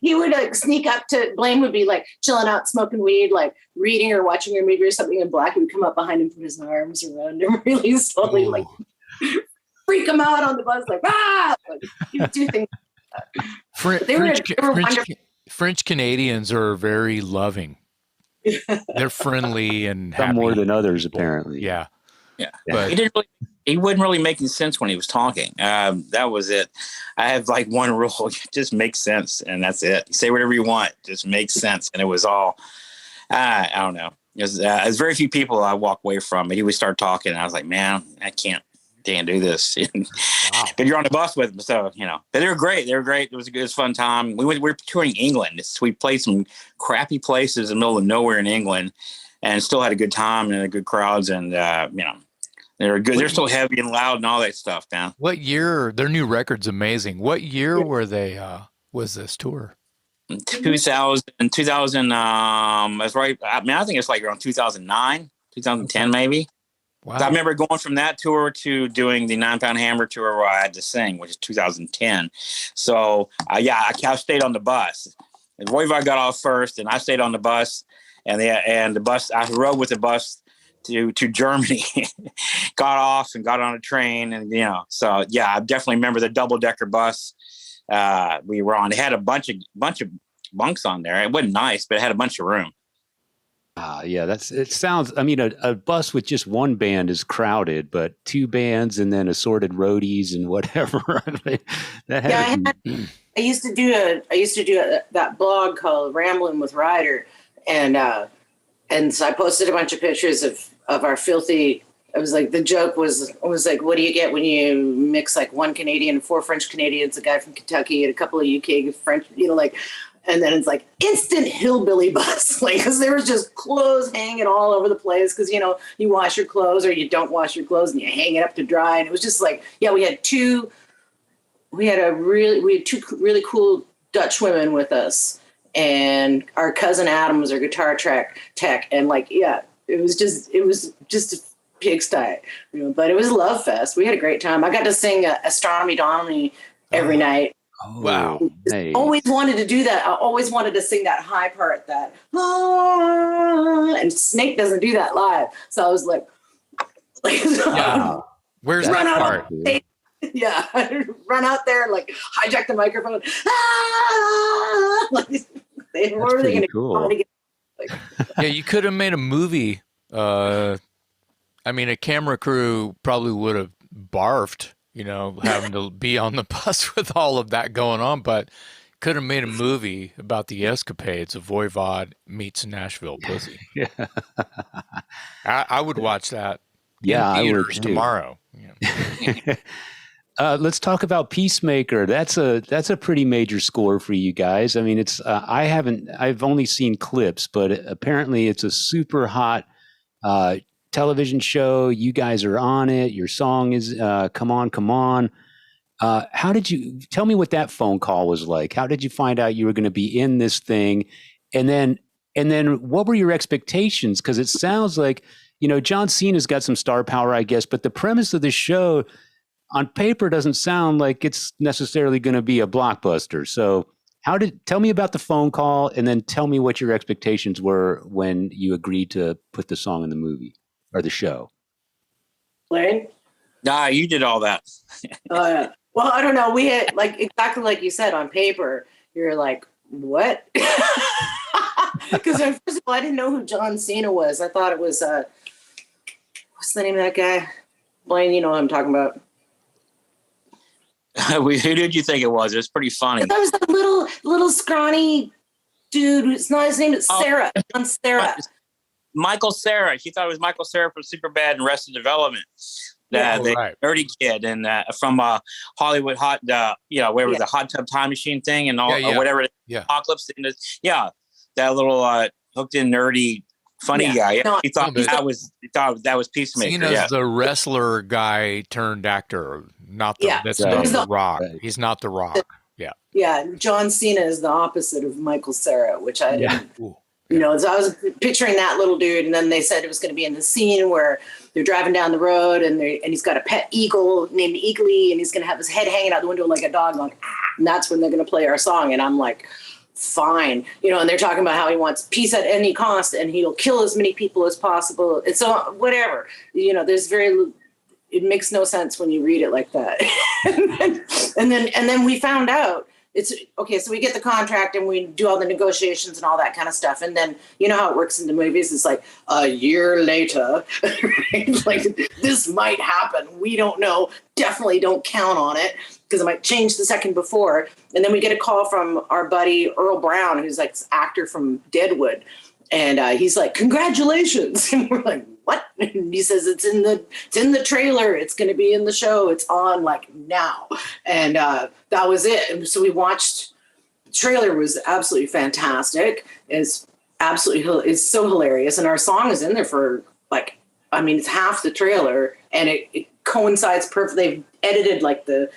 He would sneak up to, Blaine would be chilling out, smoking weed, reading or watching a movie or something, and Blackie would come up behind him, put his arms around him really slowly, freak him out on the bus, he would do things like that. French Canadians are very loving. They're friendly and happy. Some more than others, apparently. Yeah. But he didn't really he wasn't really making sense when he was talking. That was it. I have like one rule: just make sense, and that's it. Say whatever you want, just make sense. And it was all, I don't know. There's very few people I walk away from. He would start talking, and I was like, man, I can't do this. Wow. But you're on the bus with them, so But they were great. It was a good, fun time. We were touring England. We played some crappy places in the middle of nowhere in England, and still had a good time and good crowds, and they're good. They're so heavy and loud and all that stuff, man. What year? Their new record's amazing. What year were they? Was this tour? 2000. That's right. I mean, I think it's like around 2009, 2010, maybe. Wow. I remember going from that tour to doing the 9 Pound Hammer tour where I had to sing, which is 2010. So I stayed on the bus. And Voivod got off first, and I stayed on the bus, and the bus. I rode with the bus to Germany, got off and got on a train, and so I definitely remember the double-decker bus we were on. It had a bunch of bunks on there. It wasn't nice, but it had a bunch of room. It sounds, I mean, a bus with just one band is crowded, but 2 bands and then assorted roadies and whatever. I used to do that blog called Rambling with Ruyter, and so I posted a bunch of pictures of our filthy. It was like, the joke was like, what do you get when you mix like 1 Canadian, 4 French Canadians, a guy from Kentucky, and a couple of UK French, and then it's like instant hillbilly bus, like, because there was just clothes hanging all over the place. Because, you wash your clothes or you don't wash your clothes and you hang it up to dry. And it was just like, we had 2 really cool Dutch women with us. And our cousin Adam was our guitar tech. And it was just a pigsty, but it was a love fest. We had a great time. I got to sing Astronomy Domini every night. Oh, wow. Hey. Always wanted to do that. I always wanted to sing that high part, and Snake doesn't do that live. So I was like where's that part? Run out there, like hijack the microphone. What are they going to do? You could have made a movie. I mean, a camera crew probably would have barfed, having to be on the bus with all of that going on, but could have made a movie about the escapades of Voivod meets Nashville Pussy. I would watch that in theaters tomorrow. Let's talk about Peacemaker. That's a pretty major score for you guys. I mean, it's I've only seen clips, but apparently it's a super hot television show. You guys are on it. Your song is Come On. How did you tell me what that phone call was like? How did you find out you were going to be in this thing? And then what were your expectations? Because it sounds like, John Cena's got some star power, I guess, but the premise of the show on paper doesn't sound like it's necessarily going to be a blockbuster. So tell me about the phone call, and then tell me what your expectations were when you agreed to put the song in the movie or the show. Blaine? Nah, you did all that. Oh, yeah. Well, I don't know. We had, exactly like you said, on paper, you're like, what? Because first of all, I didn't know who John Cena was. I thought it was, what's the name of that guy? Blaine, you know what I'm talking about. Who did you think it was? It was pretty funny. That was the little scrawny dude. It's not his name. It's Sarah. John Sarah. Michael Cera. She thought it was Michael Cera from Superbad and Arrested Development. The nerdy kid and from Hollywood Hot, the Hot Tub Time Machine thing and all, or whatever. Yeah. Apocalypse. That little hooked in nerdy funny guy. Yeah. No, he thought that was Peacemaker. Cena's the wrestler guy turned actor, not the that's not the Rock. Right. He's not the Rock. Yeah. John Cena is the opposite of Michael Cera, which I didn't. So I was picturing that little dude, and then they said it was going to be in the scene where they're driving down the road, and he's got a pet eagle named Eagly, and he's going to have his head hanging out the window like a dog, like, and that's when they're going to play our song. And I'm like, fine, and they're talking about how he wants peace at any cost, and he'll kill as many people as possible. And so whatever, there's it makes no sense when you read it like that. and then we found out it's okay. So we get the contract and we do all the negotiations and all that kind of stuff. And then, you know how it works in the movies. It's like a year later, right? Like this might happen. We don't know. Definitely don't count on it because it might change the second before. And then we get a call from our buddy, Earl Brown, who's like this actor from Deadwood. And he's like, congratulations. And we're like, what? And he says, it's in the trailer. It's going to be in the show. It's on like now. And that was it. And so we watched. The trailer was absolutely fantastic. It's so hilarious. And our song is in there for like, I mean, it's half the trailer and it coincides perfectly. They've edited like the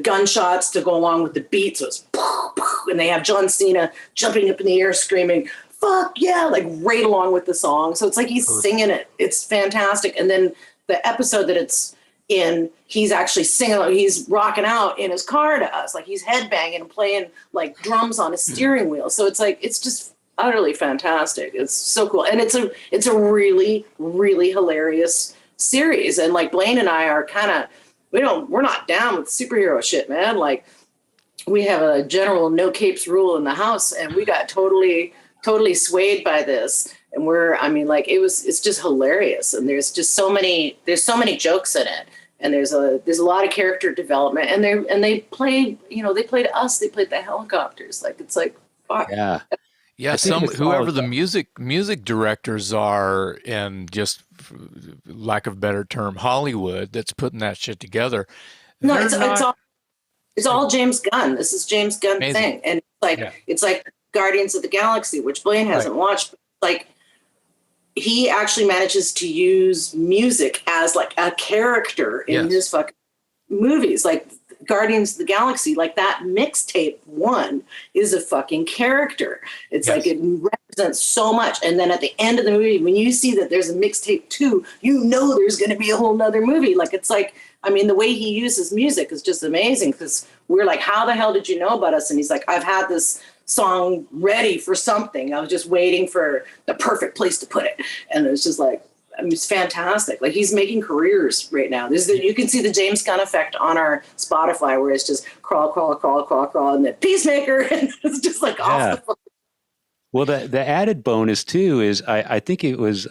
gunshots to go along with the beat. So it's and they have John Cena jumping up in the air screaming, fuck yeah, like right along with the song. So it's like he's singing it. It's fantastic. And then the episode that it's in, he's actually singing, he's rocking out in his car to us. Like he's headbanging and playing like drums on a steering wheel. So it's like, it's just utterly fantastic. It's so cool. And it's a really, really hilarious series. And like Blaine and I are kind of, we're not down with superhero shit, man. Like we have a general no capes rule in the house and we got totally swayed by this. And it's just hilarious. And there's so many jokes in it. And there's a lot of character development and they played to us, they played the helicopters. Like, it's like, fuck. Yeah. Yeah. Whoever the music directors are in, just lack of a better term, Hollywood, that's putting that shit together. No, it's all James Gunn. This is James Gunn thing. And it's like Guardians of the Galaxy, which Blaine hasn't watched, but like he actually manages to use music as like a character in his fucking movies. Like Guardians of the Galaxy, like that mixtape one is a fucking character. It's like it represents so much. And then at the end of the movie, when you see that there's a mixtape 2, you know there's going to be a whole nother movie. Like, it's like, I mean, the way he uses music is just amazing because we're like, how the hell did you know about us? And he's like, I've had this song ready for something. I was just waiting for the perfect place to put it. And it's just like, I mean, it's fantastic. Like, he's making careers right now. You can see the James Gunn effect on our Spotify where it's just crawl, and then Peacemaker. And it's just like off the phone. Well, the added bonus too is I think it was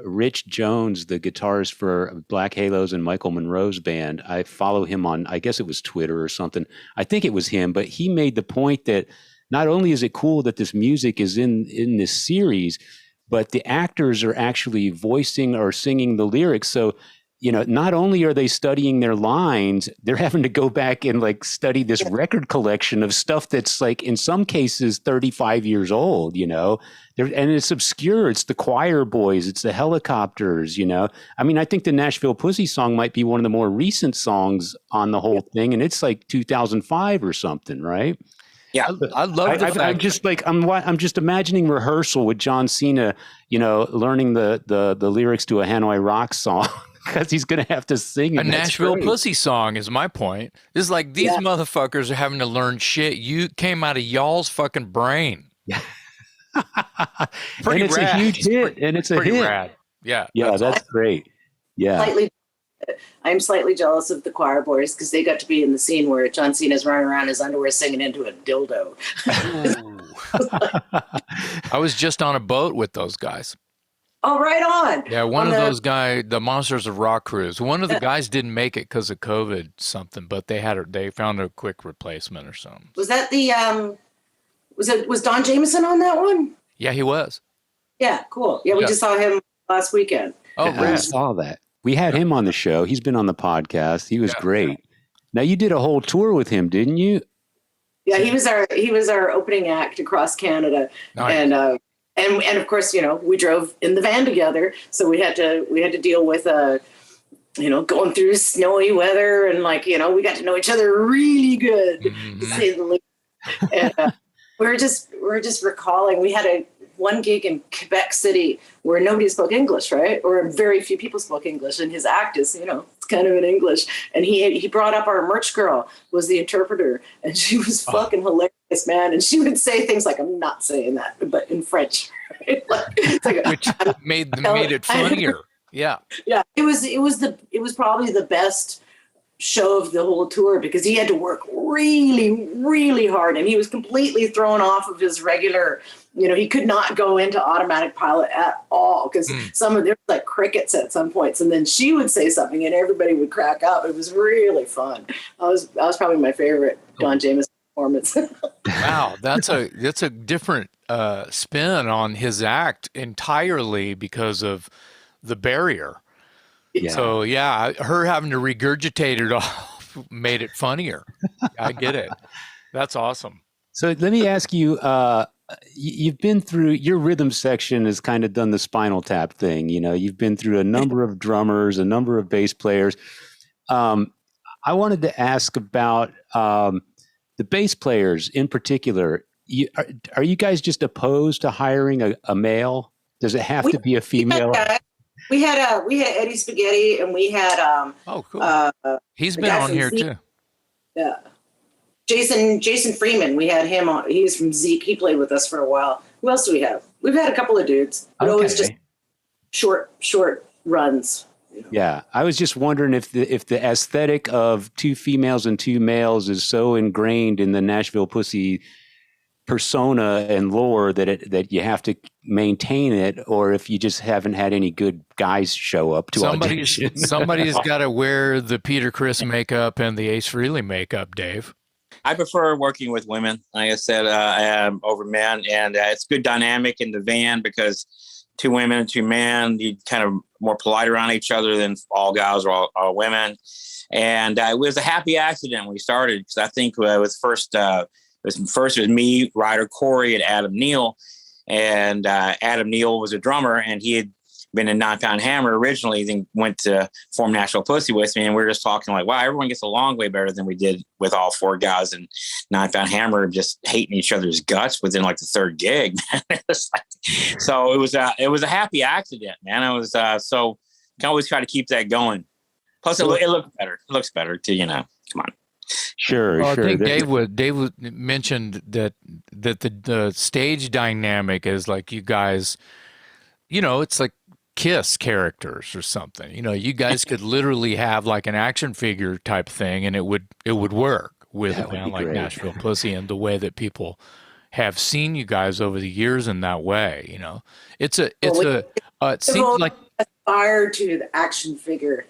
Rich Jones, the guitarist for Black Halos and Michael Monroe's band. I follow him on, I guess it was Twitter or something. I think it was him, but he made the point that not only is it cool that this music is in this series, but the actors are actually voicing or singing the lyrics. So, you know, not only are they studying their lines, they're having to go back and like study this record collection of stuff that's like in some cases 35 years old, you know, and it's obscure. It's the Choir Boys. It's the Helicopters, you know. I mean, I think the Nashville Pussy song might be one of the more recent songs on the whole thing. And it's like 2005 or something, right? Yeah, I love the fact. I'm just like I'm just imagining rehearsal with John Cena, you know, learning the lyrics to a Hanoi Rock song because he's going to have to sing a Nashville Pussy song. Is my point. It's like these motherfuckers are having to learn shit. You came out of y'all's fucking brain. Pretty and it's rad. A huge hit, and it's a hit. Rad. Yeah, that's great. Yeah. I'm slightly jealous of the Choir Boys because they got to be in the scene where John Cena's running around in his underwear singing into a dildo. I was just on a boat with those guys. Oh, right on. Yeah, one of those guys, the Monsters of Rock cruise. One of the guys didn't make it because of COVID something, but they found a quick replacement or something. Was that was Don Jamieson on that one? Yeah, he was. Yeah, cool. Yeah, we just saw him last weekend. Oh, I saw that. We had him on the show. He's been on the podcast. He was great. Now you did a whole tour with him, didn't you? Yeah, he was our opening act across Canada. Nice. And of course, you know, we drove in the van together, so we had to deal with you know, going through snowy weather and like, you know, we got to know each other really good, to say the least. And we're just recalling we had one gig in Quebec City where nobody spoke English, right? Or very few people spoke English, and his act is, you know, it's kind of in English. And he brought up our merch girl was the interpreter, and she was fucking hilarious, man. And she would say things like, "I'm not saying that," but in French, right? Like, which made it funnier. Yeah, yeah. It was probably the best show of the whole tour because he had to work really, really hard, and he was completely thrown off of his regular, he could not go into automatic pilot at all because there was like crickets at some points, and then she would say something and everybody would crack up. It was really fun. That was probably my favorite Don Jamieson performance. Wow, that's a different spin on his act entirely because of the barrier. Yeah. So yeah, her having to regurgitate it off made it funnier. I get it. That's awesome. So let me ask you, you've been through, your rhythm section has kind of done the Spinal Tap thing. You've been through a number of drummers, a number of bass players. I wanted to ask about the bass players in particular. Are you guys just opposed to hiring a male? Does it have to be a female? We had Eddie Spaghetti, and we had oh, cool. He's been on here too. Yeah, Jason Freeman. We had him on. He's from Zeke. He played with us for a while. Who else do we have? We've had a couple of dudes, but always just short runs. Yeah, I was just wondering if the aesthetic of two females and two males is so ingrained in the Nashville Pussy persona and lore that you have to maintain it, or if you just haven't had any good guys show up to audition. Somebody's got to wear the Peter Criss makeup and the Ace Frehley makeup, Dave. I prefer working with women, like I said, over men, and it's good dynamic in the van because two women and two men, you kind of more polite around each other than all guys or all women. And it was a happy accident when we started because I think it was First, it was me, Ruyter, Corey, and Adam Neal. And Adam Neal was a drummer, and he had been in 9 Pound Hammer originally, then went to form Nashville Pussy with me. And we were just talking like, wow, everyone gets along way better than we did with all 4 guys in 9 Pound Hammer, just hating each other's guts within like the 3rd gig. So it was a happy accident, man. It was so you can always try to keep that going. Plus, it looks better. It looks better to come on. Sure, well, sure. I think Dave mentioned that the stage dynamic is like you guys, it's like Kiss characters or something. You guys could literally have like an action figure type thing, and it would work with a band like Nashville Pussy and the way that people have seen you guys over the years in that way. It seems like aspired to the action figure.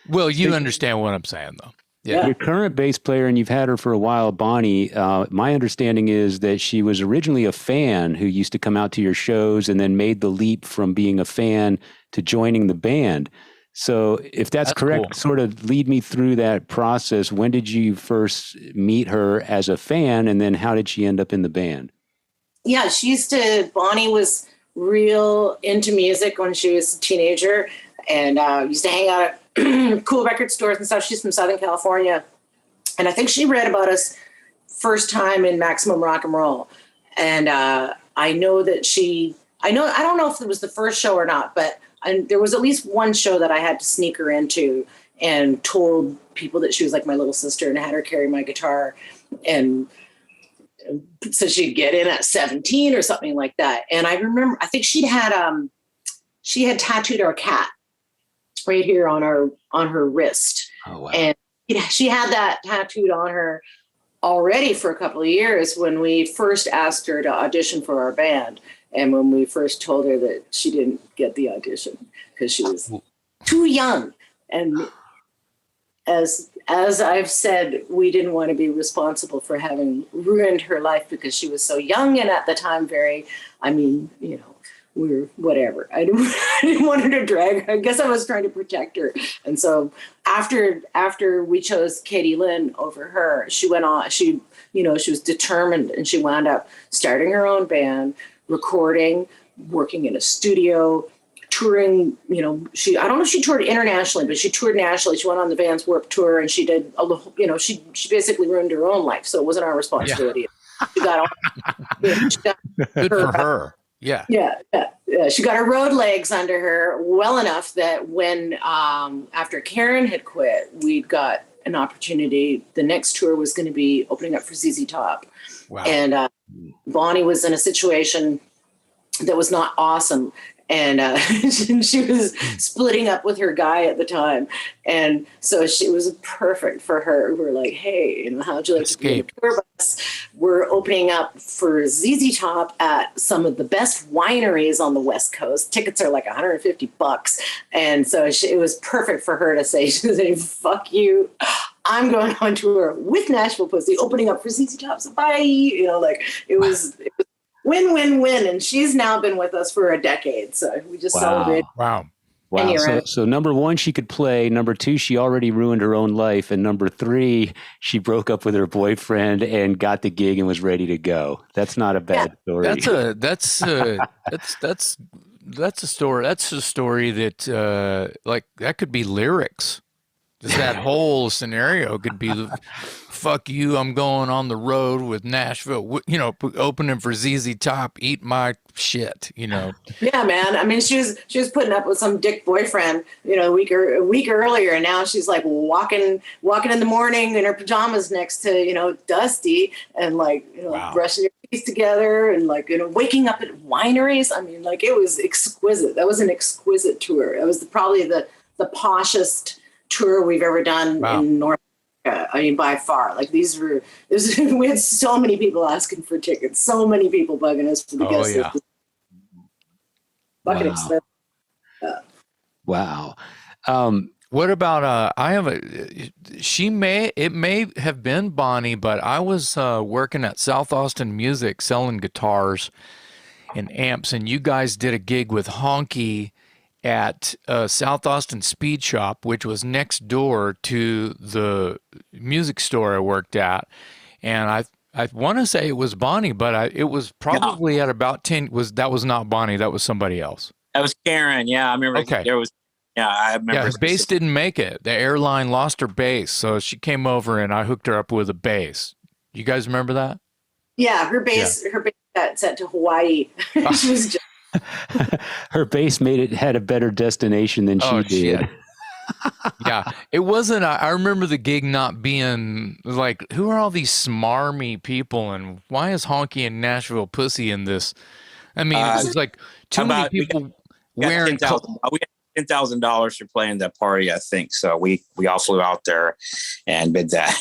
Well, you understand what I'm saying, though. Yeah. Your current bass player, and you've had her for a while, Bonnie, my understanding is that she was originally a fan who used to come out to your shows and then made the leap from being a fan to joining the band. So if that's correct, cool. Sort of lead me through that process. When did you first meet her as a fan, and then how did she end up in the band? Yeah, Bonnie was real into music when she was a teenager, and used to hang out at cool record stores and stuff. She's from Southern California. And I think she read about us first time in Maximum Rock and Roll. And I know that I don't know if it was the first show or not, but there was at least one show that I had to sneak her into and told people that she was like my little sister and had her carry my guitar. And so she'd get in at 17 or something like that. And I remember, I think she had tattooed our cat right here on her wrist. Oh, wow. And she had that tattooed on her already for a couple of years when we first asked her to audition for our band. And when we first told her that she didn't get the audition because she was too young. And as I've said, we didn't want to be responsible for having ruined her life because she was so young. And at the time, we were whatever. I didn't want her to drag. I guess I was trying to protect her. And so after we chose Katie Lynn over her, she went on. She was determined, and she wound up starting her own band, recording, working in a studio, touring. I don't know if she toured internationally, but she toured nationally. She went on the Vans Warped Tour, and she did she basically ruined her own life. So it wasn't our responsibility. Yeah. She got good for her. Yeah. She got her road legs under her well enough that when after Karen had quit, we'd got an opportunity. The next tour was going to be opening up for ZZ Top. Wow. And Bonnie was in a situation that was not awesome. and she was splitting up with her guy at the time, and so she was perfect for her. We're like, hey, how'd you like to be in a tour bus? We're opening up for ZZ Top at some of the best wineries on the West Coast. Tickets are like $150, and so it was perfect for her to say, she was saying, fuck you, I'm going on tour with Nashville Pussy, opening up for ZZ Top, so bye. It was win, win, win. And she's now been with us for a decade. So we just celebrated. Wow. So number one, she could play. Number two, she already ruined her own life. And number three, she broke up with her boyfriend and got the gig and was ready to go. That's not a bad story. That's a story. That's a story that like that could be lyrics. Just that whole scenario could be, fuck you, I'm going on the road with Nashville, opening for ZZ Top, eat my shit, Yeah, man. I mean, she was putting up with some dick boyfriend, a week earlier, and now she's like walking in the morning in her pajamas next to, Dusty, and brushing your teeth together, and waking up at wineries. I mean, it was exquisite. That was an exquisite tour. It was probably the poshest tour we've ever done in North America. I mean, by far. We had so many people asking for tickets, so many people bugging us for the guest list. Bucket expensive. Wow. What about it may have been Bonnie, but I was working at South Austin Music selling guitars and amps, and you guys did a gig with Honky at South Austin Speed Shop, which was next door to the music store I worked at. And I want to say it was Bonnie, but it was probably at about 10. That was not Bonnie. That was somebody else. That was Sharon. Yeah, I remember. Okay. I remember. Yeah, her bass didn't make it. The airline lost her bass, so she came over and I hooked her up with a bass. You guys remember that? Yeah, her bass got sent to Hawaii. She was just. Her bass had a better destination than she did. Yeah, it wasn't. I remember the gig not being like, who are all these smarmy people, and why is Honky and Nashville Pussy in this? I mean, it was like too many people wearing. We got $10,000 for playing that party, I think. So we all flew out there and did that.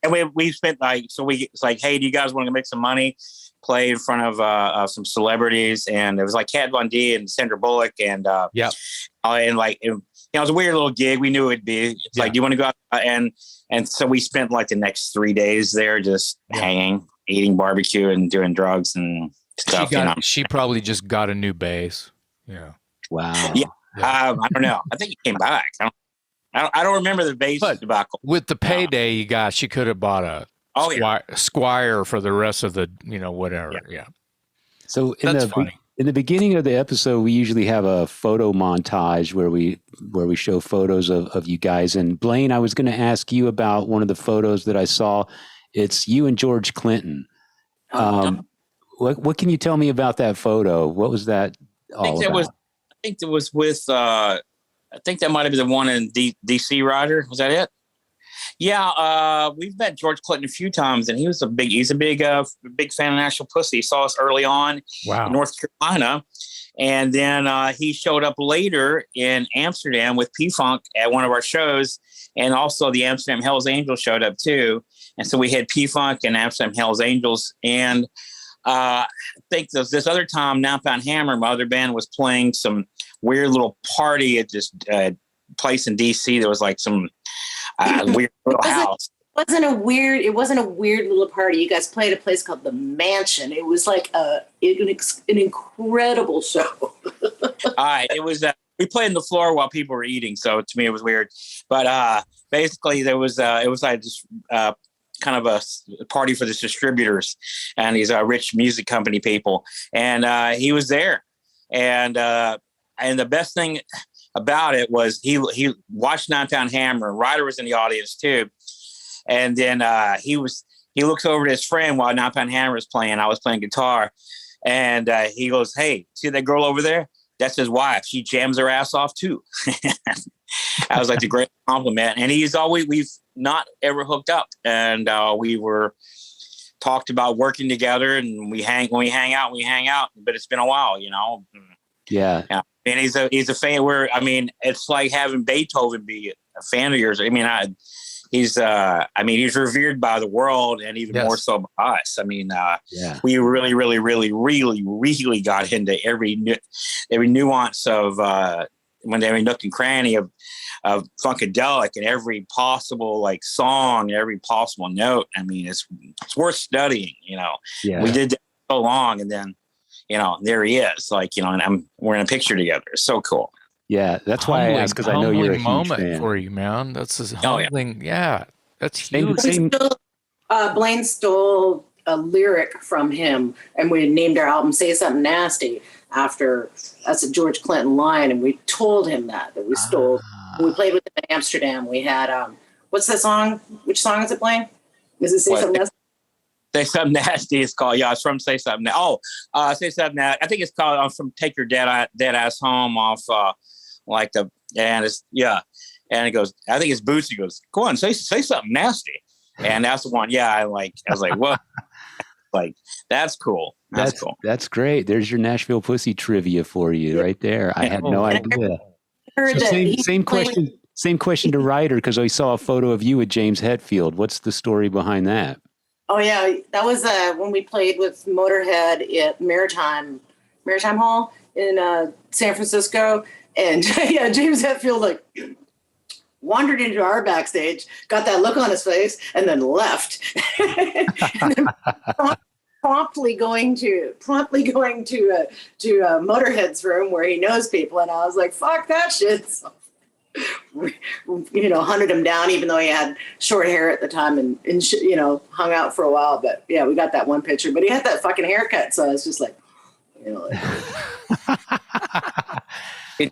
And we spent it's like, hey, do you guys want to make some money? Play in front of some celebrities, and it was like Kat Von D and Sandra Bullock, and it was a weird little gig. We knew it'd be. It's like, do you want to go out? And so we spent the next 3 days there, just hanging, eating barbecue, and doing drugs and stuff. She probably just got a new bass. Yeah. Wow. Yeah. I don't know. I think he came back. I don't remember the bass debacle. With the payday you got, she could have bought a Squire for the rest of the, whatever. Yeah. So in the beginning of the episode, we usually have a photo montage where we show photos of you guys. And Blaine, I was going to ask you about one of the photos that I saw. It's you and George Clinton. What can you tell me about that photo? What was that all about? I think it was with. I think that might have been the one in DC Ruyter. Was that it? Yeah, we've met George Clinton a few times, and he's a big fan of Nashville Pussy. He saw us early on in North Carolina, and then he showed up later in Amsterdam with P-Funk at one of our shows, and also the Amsterdam Hells Angels showed up too. And so we had P-Funk and Amsterdam Hells Angels, and I think this other time, Now Pound Hammer, my other band, was playing some weird little party at this place in DC. There was some weird little house. It wasn't a weird little party. You guys played a place called the Mansion. It was like an incredible show. It was. We played on the floor while people were eating, so to me it was weird. But basically, it was like just kind of a party for the distributors and these rich music company people, and he was there, and the best thing about it was he watched Nine Pound Hammer. Ruyter was in the audience too, and then he looks over at his friend while Nine Pound Hammer is playing. I was playing guitar, and he goes, "Hey, see that girl over there? That's his wife. She jams her ass off too." I was like the great compliment, and we've not ever hooked up, and we were talked about working together, and when we hang out, but it's been a while, Yeah. Yeah. And he's a fan where, I mean, it's like having Beethoven be a fan of yours. I mean, he's revered by the world and even more so by us. I mean, we really, really, really, really, really got into every nuance of every nook and cranny of Funkadelic and every possible like song, every possible note. I mean, it's worth studying, you know. Yeah. We did that so long, and then, you know, there he is, like, you know, and we're in a picture together. It's so cool. Yeah, that's why I asked, because I know you're a huge moment fan. for you, man. That's a humbling. Yeah, that's huge. Blaine stole a lyric from him, and we named our album "Say Something Nasty" after that's a George Clinton line, and we told him that we stole. When we played with him in Amsterdam, we had what's that song? Which song is it, Blaine? Is it "Say Something Nasty"? Say Something Nasty is called. Yeah, it's from Say Something. Say Something Nasty. I think it's called from Take Your Dead Ass Home off and it goes, I think it's Boots. He goes, go on, say something nasty. And that's the one. Yeah, I was like, what? Like, that's cool. That's cool. That's great. There's your Nashville Pussy trivia for you right there. I had no idea. Same question to Ruyter, because I saw a photo of you with James Hetfield. What's the story behind that? Oh yeah, that was when we played with Motorhead at Maritime Hall in San Francisco, and yeah, James Hetfield like wandered into our backstage, got that look on his face, and then left. And then promptly going to Motorhead's room where he knows people, and I was like, "Fuck that shit." So, you know, hunted him down, even though he had short hair at the time, and you know, hung out for a while. But yeah, we got that one picture. But he had that fucking haircut, so I was just like, you know. He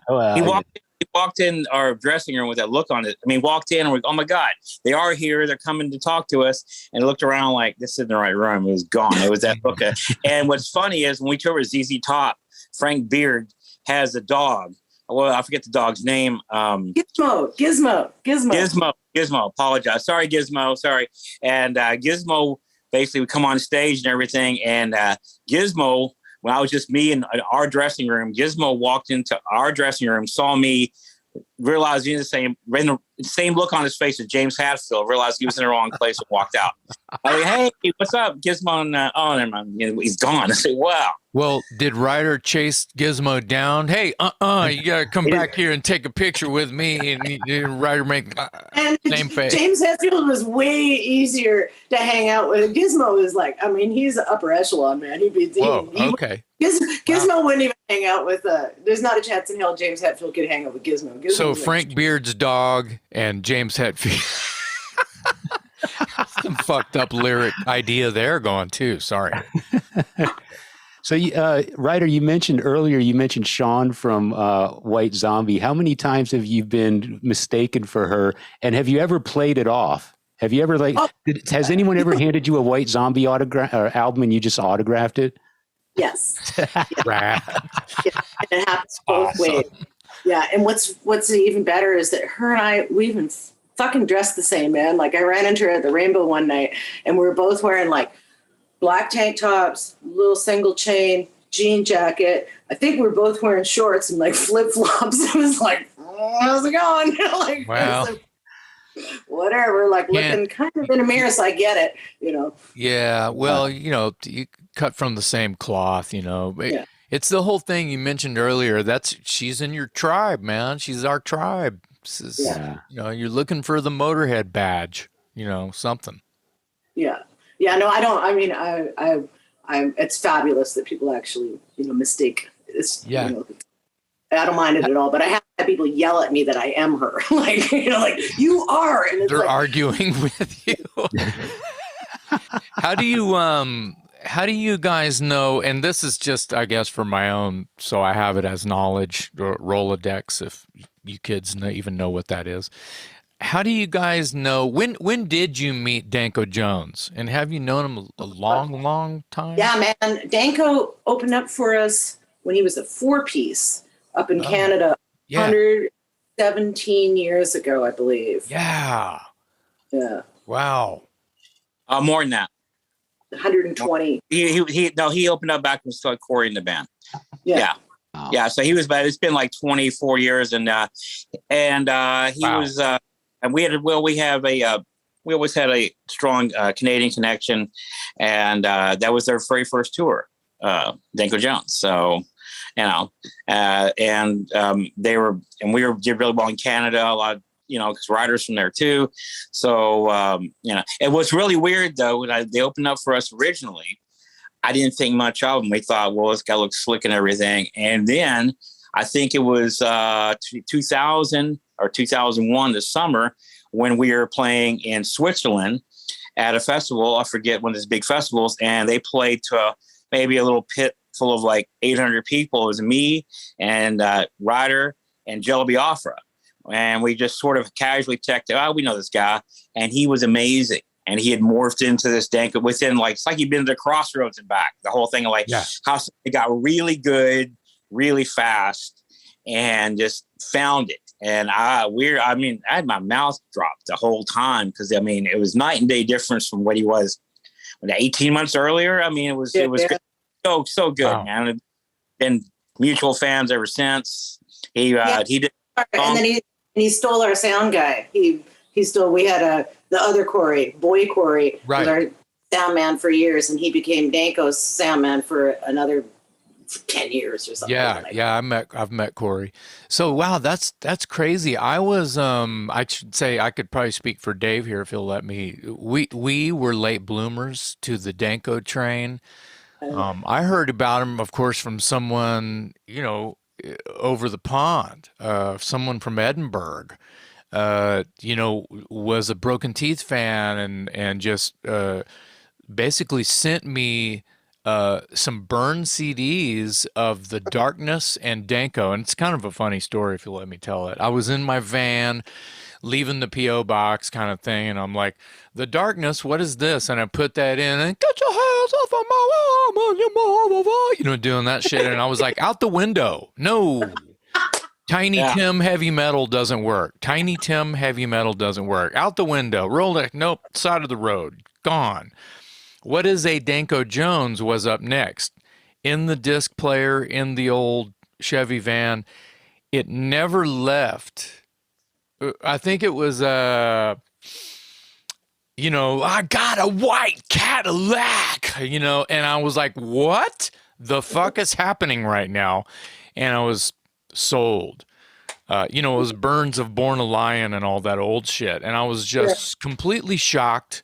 walked in our dressing room with that look on it. I mean, walked in and we're, oh my God, they are here. They're coming to talk to us. And looked around like, this isn't the right room. It was gone. It was that look. And what's funny is when we toured with ZZ Top, Frank Beard has a dog. Well, I forget the dog's name. Gizmo. Apologize. Sorry, Gizmo. Sorry. And Gizmo basically would come on stage and everything. And Gizmo, when I was just me in our dressing room, Gizmo walked into our dressing room, saw me, realized he had the same look on his face as James Hetfield, realized he was in the wrong place and walked out. I was like, hey, what's up, Gizmo? And, never mind. You know, he's gone. I said, wow. Well, did Ruyter chase Gizmo down? Hey, you got to come back here and take a picture with me. And Ruyter make same face. James Hetfield was way easier to hang out with. Gizmo is like, I mean, he's an upper echelon, man. Okay. Gizmo wouldn't even hang out with, there's not a chance in hell James Hetfield could hang out with Gizmo. So Frank Beard's dog and James Hetfield. Some fucked up lyric idea there going too. Sorry. So, Ruyter, you mentioned Sharon from White Zombie. How many times have you been mistaken for her? And have you ever played it off? Have you ever has anyone ever handed you a White Zombie autograph or album and you just autographed it? Yes. Yeah, it happens both ways. Yeah, and what's even better is that her and we even fucking dressed the same, man. Like I ran into her at the Rainbow one night, and we were both wearing like black tank tops, little single chain, jean jacket. I think we were both wearing shorts and like flip flops. It was like, how's it going? Like, wow. Whatever. Like looking kind of in a mirror, so I get it. You know. Yeah. Well, you know, you cut from the same cloth. You know. It's the whole thing you mentioned earlier. She's in your tribe, man. She's our tribe. You know, you're looking for the Motorhead badge, you know, something. Yeah. Yeah. No, I don't. I mean, it's fabulous that people actually, you know, mistake this. Yeah. You know, I don't mind it at all, but I have had people yell at me that I am her. Like, you know, like you are. And it's they're arguing with you. How do you guys know, and this is just, I guess, for my own, so I have it as knowledge, or Rolodex, if you kids even know what that is. How do you guys know, when did you meet Danko Jones? And have you known him a long time? Yeah, man. Danko opened up for us when he was a 4-piece up in Canada 117 years ago, I believe. Yeah. Yeah. Wow. More than that. 120. He opened up back when we started Corey in the band. Yeah. Wow. Yeah, so he was, but it's been like 24 years, and he Wow. was, and we always had a strong Canadian connection, and that was their very first tour, Danko Jones. So, you know, and we did really well in Canada, a lot, you know, because Ruyter's from there too. So, you know, it was really weird though, when they opened up for us originally. I didn't think much of them. We thought, well, this guy looks slick and everything. And then I think it was 2000 or 2001, the summer, when we were playing in Switzerland at a festival. I forget one of these big festivals, and they played to maybe a little pit full of like 800 people. It was me and Ruyter and Jello Biafra. And we just sort of casually checked out. Oh, we know this guy. And he was amazing. And he had morphed into this Danko within, like, it's like he'd been to the Crossroads and back. The whole thing of like how it got really good, really fast, and just found it. And I had my mouth dropped the whole time, because I mean, it was night and day difference from what he was 18 months earlier. I mean, it was good. So good, wow. Man. We've been mutual fans ever since. He did, and then he stole our sound guy. We had the other Corey, Boy Corey, was our sound man for years, and he became Danko's sound man for another 10 years or something. Yeah, I've met Corey. So wow, that's crazy. I was I should say, I could probably speak for Dave here if he'll let me. We were late bloomers to the Danko train. I heard about him, of course, from someone, you know, over the pond, someone from Edinburgh. You know, was a Broken Teeth fan, and just basically sent me some burned CDs of The Darkness and Danko. And it's kind of a funny story, if you'll let me tell it. I was in my van leaving the P.O. box kind of thing, and I'm like, The Darkness, what is this? And I put that in, and get your hands off of my woman, you know, doing that shit. And I was like, out the window. No. Tiny Tim heavy metal doesn't work. Tiny Tim heavy metal doesn't work. Out the window. Roll it. Nope. Side of the road. Gone. What is a Danko Jones was up next. In the disc player, in the old Chevy van. It never left. I think it was, you know, I got a white Cadillac, you know, and I was like, what the fuck is happening right now? And I was sold. You know, it was Burns of Born a Lion and all that old shit. And I was just completely shocked.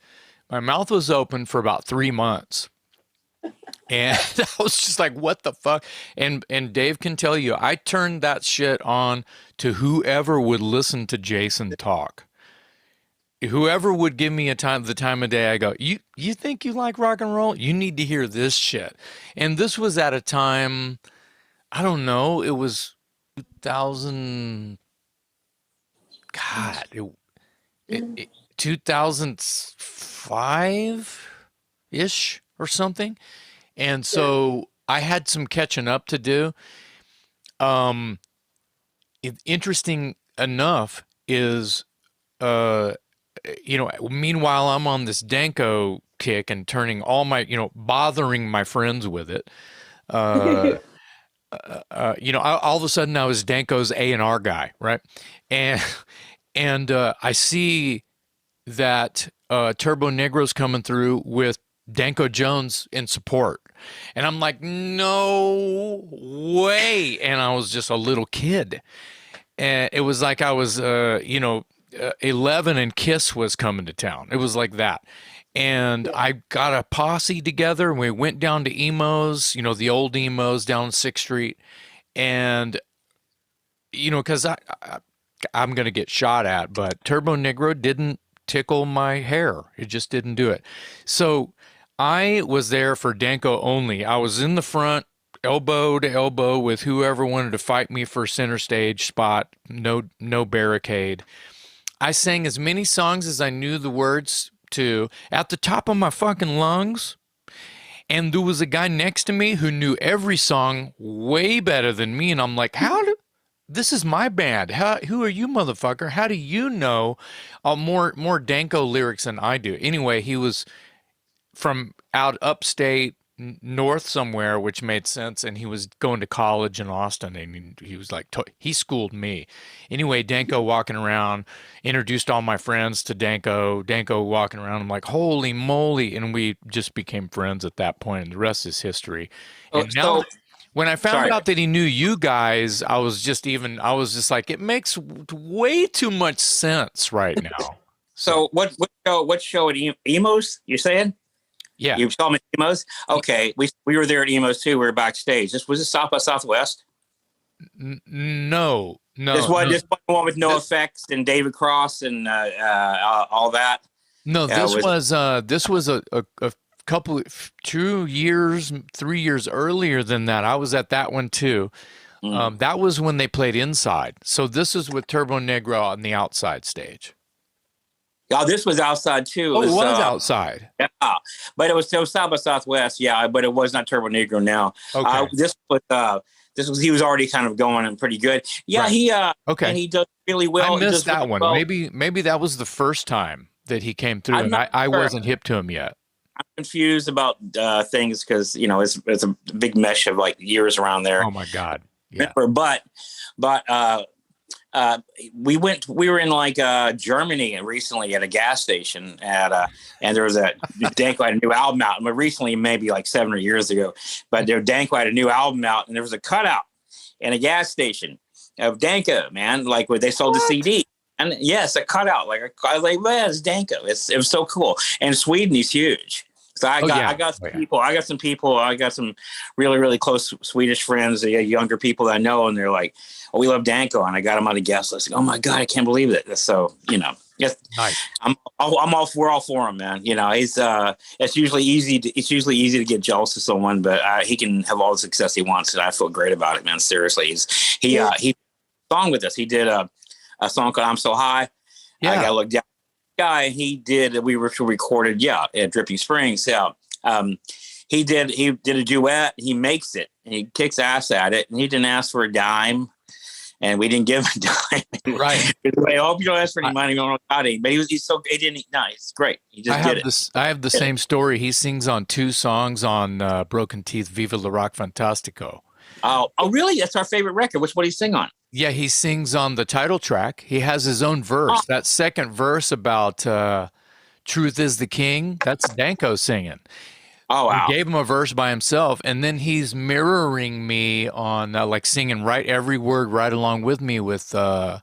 My mouth was open for about 3 months. And I was just like, what the fuck? And Dave can tell you, I turned that shit on to whoever would listen to Jason talk. Whoever would give me the time of day, I go, you think you like rock and roll? You need to hear this shit. And this was at a time, I don't know, it was 2000, God, 2005-ish or something. And so I had some catching up to do. Interesting enough is, you know, meanwhile I'm on this Danko kick and turning all my, you know, bothering my friends with it. You know, all of a sudden I was Danko's A&R guy, right? And I see that Turbo Negro's coming through with Danko Jones in support. And I'm like, no way. And I was just a little kid. And it was like I was, you know, 11 and Kiss was coming to town. It was like that. And I got a posse together, and we went down to Emo's, you know, the old Emo's down 6th Street. And, you know, because I'm going to get shot at, but Turbo Negro didn't tickle my hair. It just didn't do it. So I was there for Danko only. I was in the front, elbow to elbow with whoever wanted to fight me for center stage spot. No barricade. I sang as many songs as I knew the words to at the top of my fucking lungs. And there was a guy next to me who knew every song way better than me. And I'm like, this is my band. Who are you, motherfucker? How do you know more Danko lyrics than I do? Anyway, he was from out upstate, north somewhere, which made sense. And he was going to college in Austin, and he was like, he schooled me. Anyway, Danko walking around, introduced all my friends to Danko. Danko walking around, I'm like, holy moly. And we just became friends at that point, and the rest is history. And now, when I found out that he knew you guys, I was just like, it makes way too much sense right now. So what show at Emos, you're saying? Yeah. You saw me at Emos? Okay. We were there at Emos too. We were backstage. Was it South by Southwest? No. This one one with No Effects and David Cross and all that. No, this was a couple 3 years earlier than that. I was at that one too. That was when they played inside. So this is with Turbo Negro on the outside stage. Oh, this was outside too. It was outside. Yeah, but it was South by Southwest. Yeah, but it was not Turbo Negro now. Okay. This was he was already kind of going and pretty good. Yeah, right. And he does really well. I missed that really one. Well. Maybe that was the first time that he came through, and I wasn't hip to him yet. I'm confused about things because it's a big mesh of like years around there. Oh my God. Yeah. But we were in like Germany recently at a gas station and there was Danko had a new album out, and recently, maybe like 7 or 8 years ago, but Danko had a new album out, and there was a cutout in a gas station of Danko, man, like where they sold the CD. And yes, a cutout, I was like, man, it's Danko. It was so cool. And Sweden, he's huge. So I got some really, really close Swedish friends, younger people that I know, and they're like, oh, we love Danko, and I got him on the guest list. Like, oh my God, I can't believe it. So, yes, nice. We're all for him, man. He's it's usually easy to get jealous of someone, but he can have all the success he wants, and I feel great about it, man. Seriously, he song with us. He did a song called "I'm So High." Yeah. I gotta look down. Guy, we recorded at Dripping Springs. He did a duet. He makes it, and he kicks ass at it, and he didn't ask for a dime, and we didn't give him a dime. Right. I hope you don't ask for any money. We don't got any, but it's great. He just did it. I have the same story. He sings on 2 songs on Broken Teeth, Viva La Rock Fantastico. Oh, really? That's our favorite record. What do you sing on? Yeah, he sings on the title track. He has his own verse. Oh. That second verse about Truth is the King, that's Danko singing. Oh, wow. He gave him a verse by himself, and then he's mirroring me on singing every word right along with me with what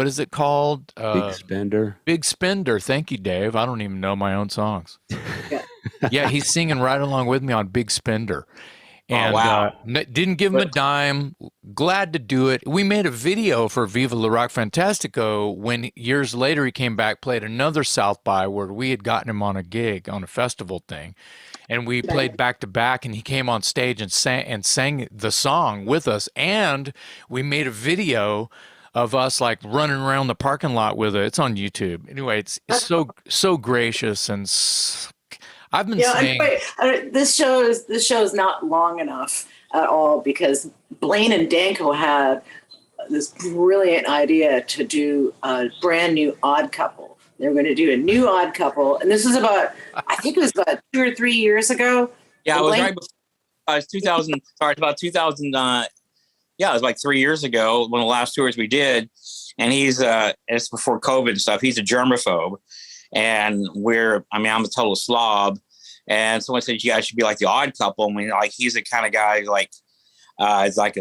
is it called? Big Spender. Big Spender. Thank you, Dave. I don't even know my own songs. Yeah, he's singing right along with me on Big Spender. And didn't give him a dime. Glad to do it. We made a video for Viva La Rock Fantastico when years later he came back, played another South by where we had gotten him on a gig on a festival thing, and we played back to back. And he came on stage and sang the song with us. And we made a video of us running around the parking lot with it. It's on YouTube. Anyway, it's so gracious and. I've been saying this show is not long enough at all because Blaine and Danko had this brilliant idea to do a brand new Odd Couple. They were going to do a new Odd Couple, and this was about 2 or 3 years ago. Yeah, it was right before. It was 2000. Sorry, about 2000. Yeah, it was like 3 years ago. One of the last tours we did, and it's before COVID and stuff. He's a germaphobe. And I'm a total slob. And someone said, you guys should be like the Odd Couple. I mean, he's the kind of guy is like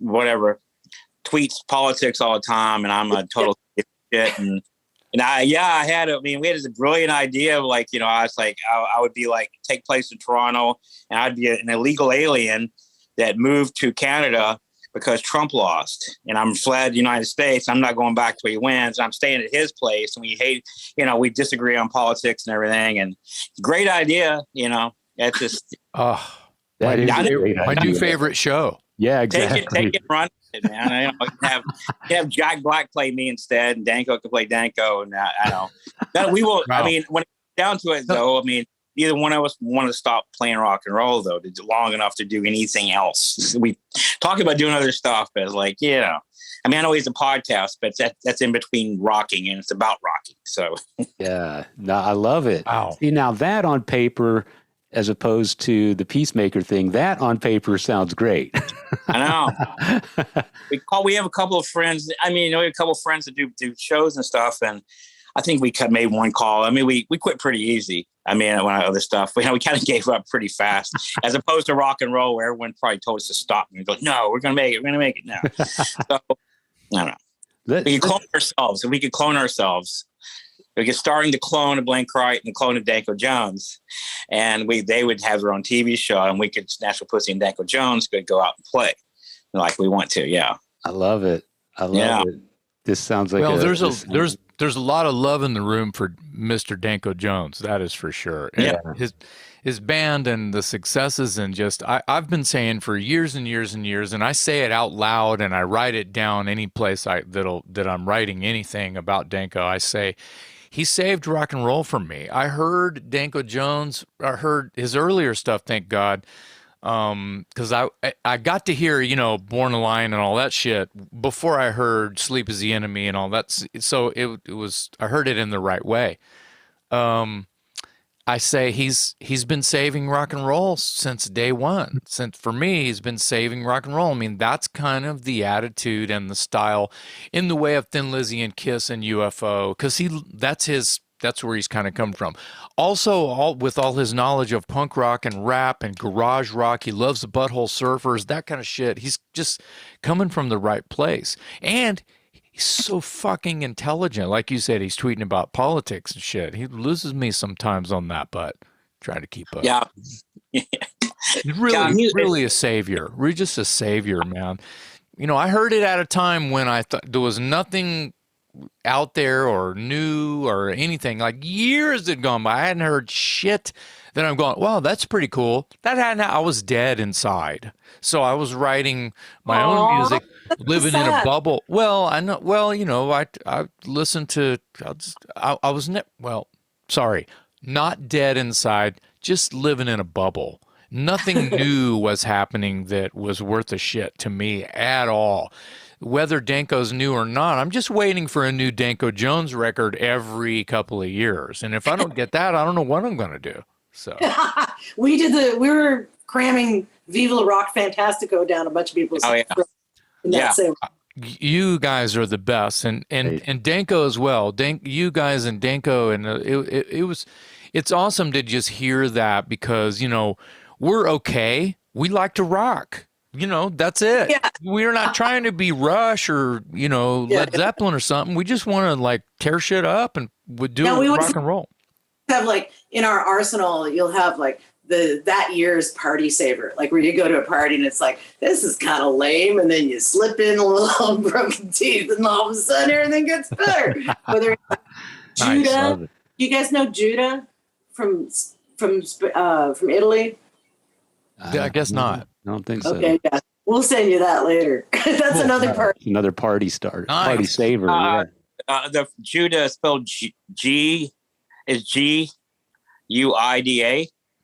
whatever, tweets politics all the time. And I'm a total shit. And we had this brilliant idea of I was I would be take place in Toronto, and I'd be an illegal alien that moved to Canada because Trump lost, and I'm fled the United States. I'm not going back till he wins. I'm staying at his place, and we disagree on politics and everything. And great idea, It's just that is my new favorite show. Yeah, exactly. Take it, run it, man. Have Jack Black play me instead, and Danko can play Danko, and I know that we will. Wow. I mean, when it's down to it, though, neither one of us want to stop playing rock and roll, though, long enough to do anything else. We talk about doing other stuff, but I know he's a podcast, but that's in between rocking, and it's about rocking. So yeah, no, I love it. Wow. See, now that on paper as opposed to the Peacemaker thing. That on paper sounds great. I know. We have a couple of friends. I mean, we have a couple of friends that do shows and stuff, and I think we made one call. I mean, we quit pretty easy. I mean, when other stuff, we kind of gave up pretty fast, as opposed to rock and roll, where everyone probably told us to stop. And we go, no, we're going to make it. We're going to make it now. So, I don't know. We could clone ourselves. If we could clone ourselves, we could starring the clone of Blaine Cartwright and the clone of Danko Jones, and they would have their own TV show, and we could Nashville Pussy and Danko Jones could go out and play like we want to. Yeah, I love it. I love it. This sounds like there's a lot of love in the room for Mr. Danko Jones. That is for sure. And his band and the successes, and just I've been saying for years and years and years, and I say it out loud and I write it down any place that I'm writing anything about Danko. I say he saved rock and roll for me. I heard Danko Jones. I heard his earlier stuff, thank God. Because I got to hear, Born a Lion and all that shit before I heard Sleep is the Enemy and all that. So it was, I heard it in the right way. I say he's been saving rock and roll since day one. For me, he's been saving rock and roll. I mean, that's kind of the attitude and the style in the way of Thin Lizzy and Kiss and UFO, because that's where he's kind of come from. Also, with all his knowledge of punk rock and rap and garage rock, he loves the Butthole Surfers, that kind of shit. He's just coming from the right place. And he's so fucking intelligent. Like you said, he's tweeting about politics and shit. He loses me sometimes on that, but try to keep up. Yeah. He's really a savior. We're just a savior, man. I heard it at a time when I thought there was nothing out there or new or anything. Like years had gone by, I hadn't heard shit. Then I'm going, wow, that's pretty cool. I was dead inside, so I was writing my own music, living in a bubble. Well, I know. Well, I listened to. I was not dead inside, just living in a bubble. Nothing new was happening that was worth a shit to me at all. Whether Danko's new or not, I'm just waiting for a new Danko Jones record every couple of years. And if I don't get that, I don't know what I'm going to do. So we were cramming Viva La Rock Fantastico down a bunch of people's. Oh, yeah. You guys are the best, and Danko as well. You guys and Danko, and it's awesome to just hear that, because we're okay. We like to rock. That's it. Yeah. We're not trying to be Rush or, Led Zeppelin or something. We just want to tear shit up and do rock and roll. Have in our arsenal, you'll have that year's party saver, where you go to a party and it's this is kind of lame. And then you slip in a little broken teeth and all of a sudden everything gets better. Whether Giuda, you guys know Giuda from Italy? I guess not. I don't think so. Okay, yeah. We'll send you that later. That's another party. Another party starter. Nice. Party saver. The Giuda is spelled G-U-I-D-A.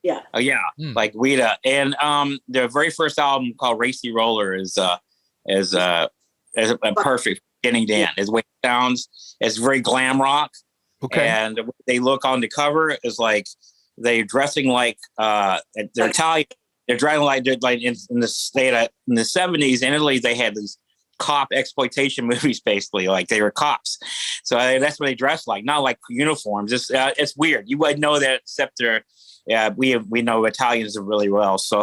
Yeah. Oh yeah, like Guida. And their very first album called Racy Roller is a perfect beginning to end. Is the way it sounds. It's very glam rock. Okay. And the way they look on the cover is they're dressing like they're Italian. They're driving like in the state in the 70s in Italy. They had these cop exploitation movies, basically, they were cops. So that's what they dress like, not like uniforms. It's weird. You wouldn't know that except we know Italians really well. So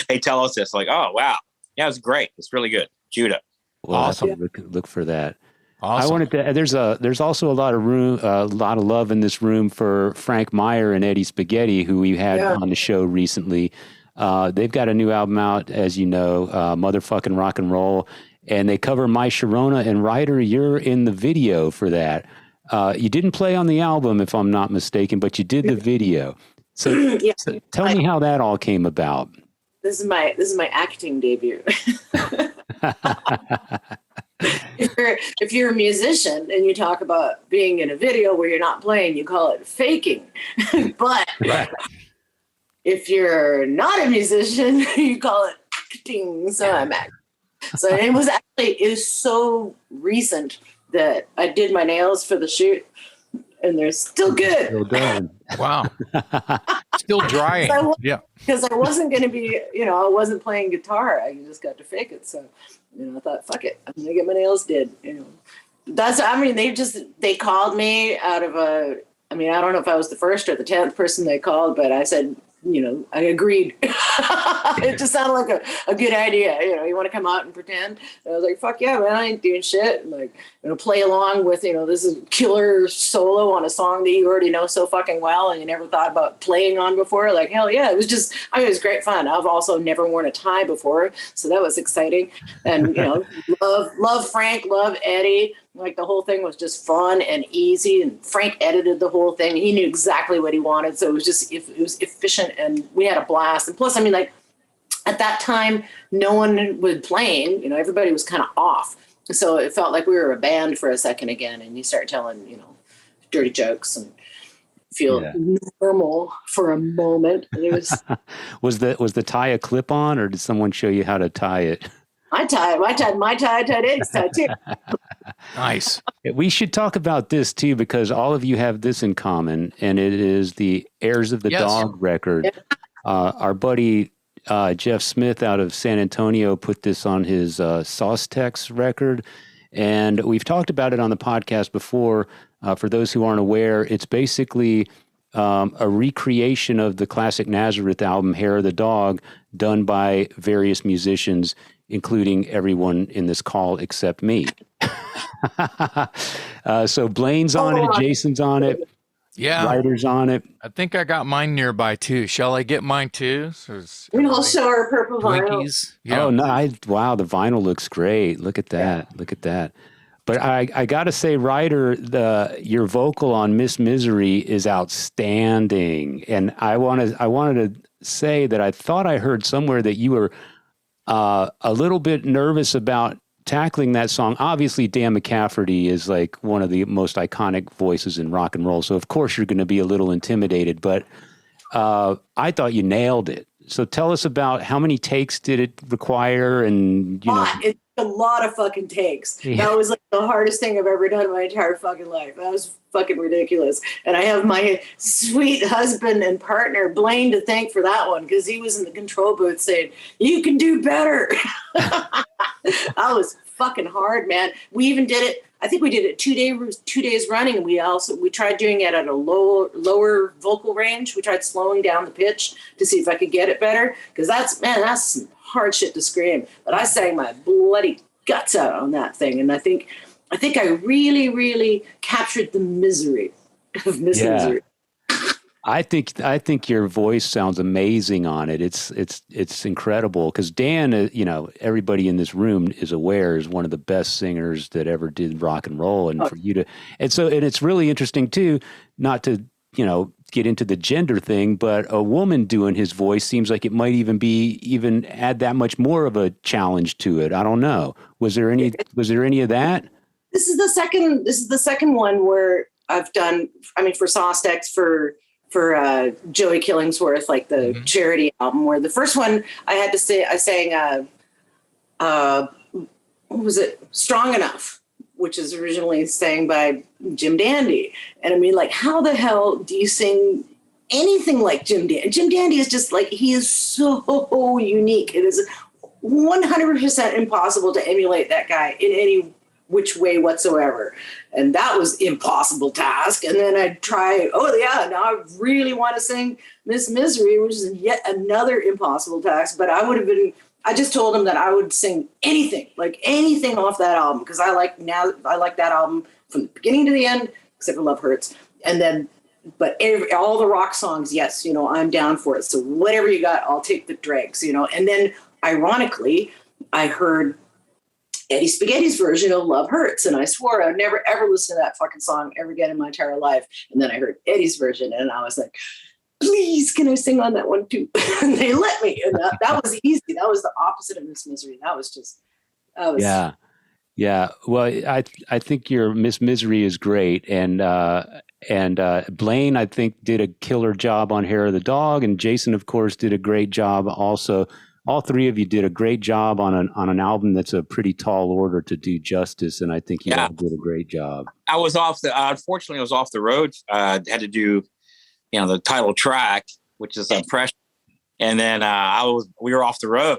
they tell us this, oh wow, yeah, it's great. It's really good. Giuda. Well, awesome. Look for that. Awesome. I wanted to. There's also a lot of love in this room for Frank Meyer and Eddie Spaghetti, who we had on the show recently. They've got a new album out, as you know, Motherfucking Rock and Roll, and they cover My Sharona, and Ruyter, you're in the video for that. You didn't play on the album, if I'm not mistaken, but you did the video. So, so tell me how that all came about. This is my acting debut. If you're a musician and you talk about being in a video where you're not playing, you call it faking. But if you're not a musician, you call it acting. So I'm acting. So it was so recent that I did my nails for the shoot, and they're still good. Still done. Wow. Still drying. Yeah. Because I wasn't going to be, I wasn't playing guitar. I just got to fake it. So, I thought, fuck it. I'm going to get my nails did. They called me out of I don't know if I was the first or the 10th person they called, but I said, I agreed. It just sounded like a good idea. You want to come out and pretend? And I was like, fuck yeah, man, I ain't doing shit. And like, play along with, this is killer solo on a song that you already know so fucking well and you never thought about playing on before. Like, hell yeah. It was just, it was great fun. I've also never worn a tie before. So that was exciting. And, love Frank, love Eddie. Like the whole thing was just fun and easy, and Frank edited the whole thing. He knew exactly what he wanted, so it was efficient, and we had a blast. And plus, at that time, no one was playing. Everybody was kind of off, so it felt like we were a band for a second again. And you start telling dirty jokes and feel normal for a moment. It was was the tie a clip on, or did someone show you how to tie it? I tied Eddie's tie too. Nice. We should talk about this too, because all of you have this in common, and it is the Heirs of the Dog record. Yeah. Our buddy Jeff Smith out of San Antonio put this on his Sauce Tex record, and we've talked about it on the podcast before. For those who aren't aware, it's basically a recreation of the classic Nazareth album, Hair of the Dog, done by various musicians, including everyone in this call except me. So Blaine's on it, Jason's on it, Ruyter's on it. I think I got mine nearby too. Shall I get mine too? We all show our purple Twinkies. Yeah. Oh no! Wow, the vinyl looks great. Look at that! Yeah. Look at that! But I got to say, Ruyter, your vocal on Miss Misery is outstanding, and I wanted to say that I thought I heard somewhere that you were a little bit nervous about tackling that song. Obviously, Dan McCafferty is like one of the most iconic voices in rock and roll, so of course you're going to be a little intimidated. But I thought you nailed it. So tell us about how many takes did it require, and it's a lot of fucking takes. Yeah. That was like the hardest thing I've ever done in my entire fucking life. That was fucking ridiculous. And I have my sweet husband and partner Blaine to thank for that one, because he was in the control booth saying, "You can do better." That was fucking hard, man. We even did it. I think we did it 2 days running. And we tried doing it at a lower vocal range. We tried slowing down the pitch to see if I could get it better. Because that's some hard shit to scream. But I sang my bloody guts out on that thing. And I think I really, really captured the misery of Miss Misery. I think your voice sounds amazing on it. It's incredible, because Dan, everybody in this room is aware, is one of the best singers that ever did rock and roll, and for you to, and it's really interesting too, not to get into the gender thing, but a woman doing his voice seems like it might even add that much more of a challenge to it. I don't know. Was there any of that? This is the second one where I've done. For Sauce Tex, for Joey Killingsworth, like the charity album, where the first one I sang what was it? Strong Enough, which is originally sang by Jim Dandy. And how the hell do you sing anything like Jim Dandy? Jim Dandy is just like, he is so unique. It is 100% impossible to emulate that guy in any which way whatsoever. And that was impossible task. And then I'd try, now I really want to sing Miss Misery, which is yet another impossible task. But I just told him that I would sing anything off that album, because I like that album from the beginning to the end, except for Love Hurts. And then, but all the rock songs, yes, I'm down for it. So whatever you got, I'll take the dregs, And then ironically, I heard Eddie Spaghetti's version of Love Hurts, and I swore I would never ever listen to that fucking song ever again in my entire life. And then I heard Eddie's version, and I was like, please, can I sing on that one too? And they let me, and that was easy. That was the opposite of Miss Misery. Yeah. Well, I think your Miss Misery is great, and Blaine, I think, did a killer job on Hair of the Dog, and Jason, of course, did a great job also. All three of you did a great job on an album that's a pretty tall order to do justice, and I think you all did a great job. Unfortunately, I was off the road. Had to do, the title track, which is pressure. And then we were off the road.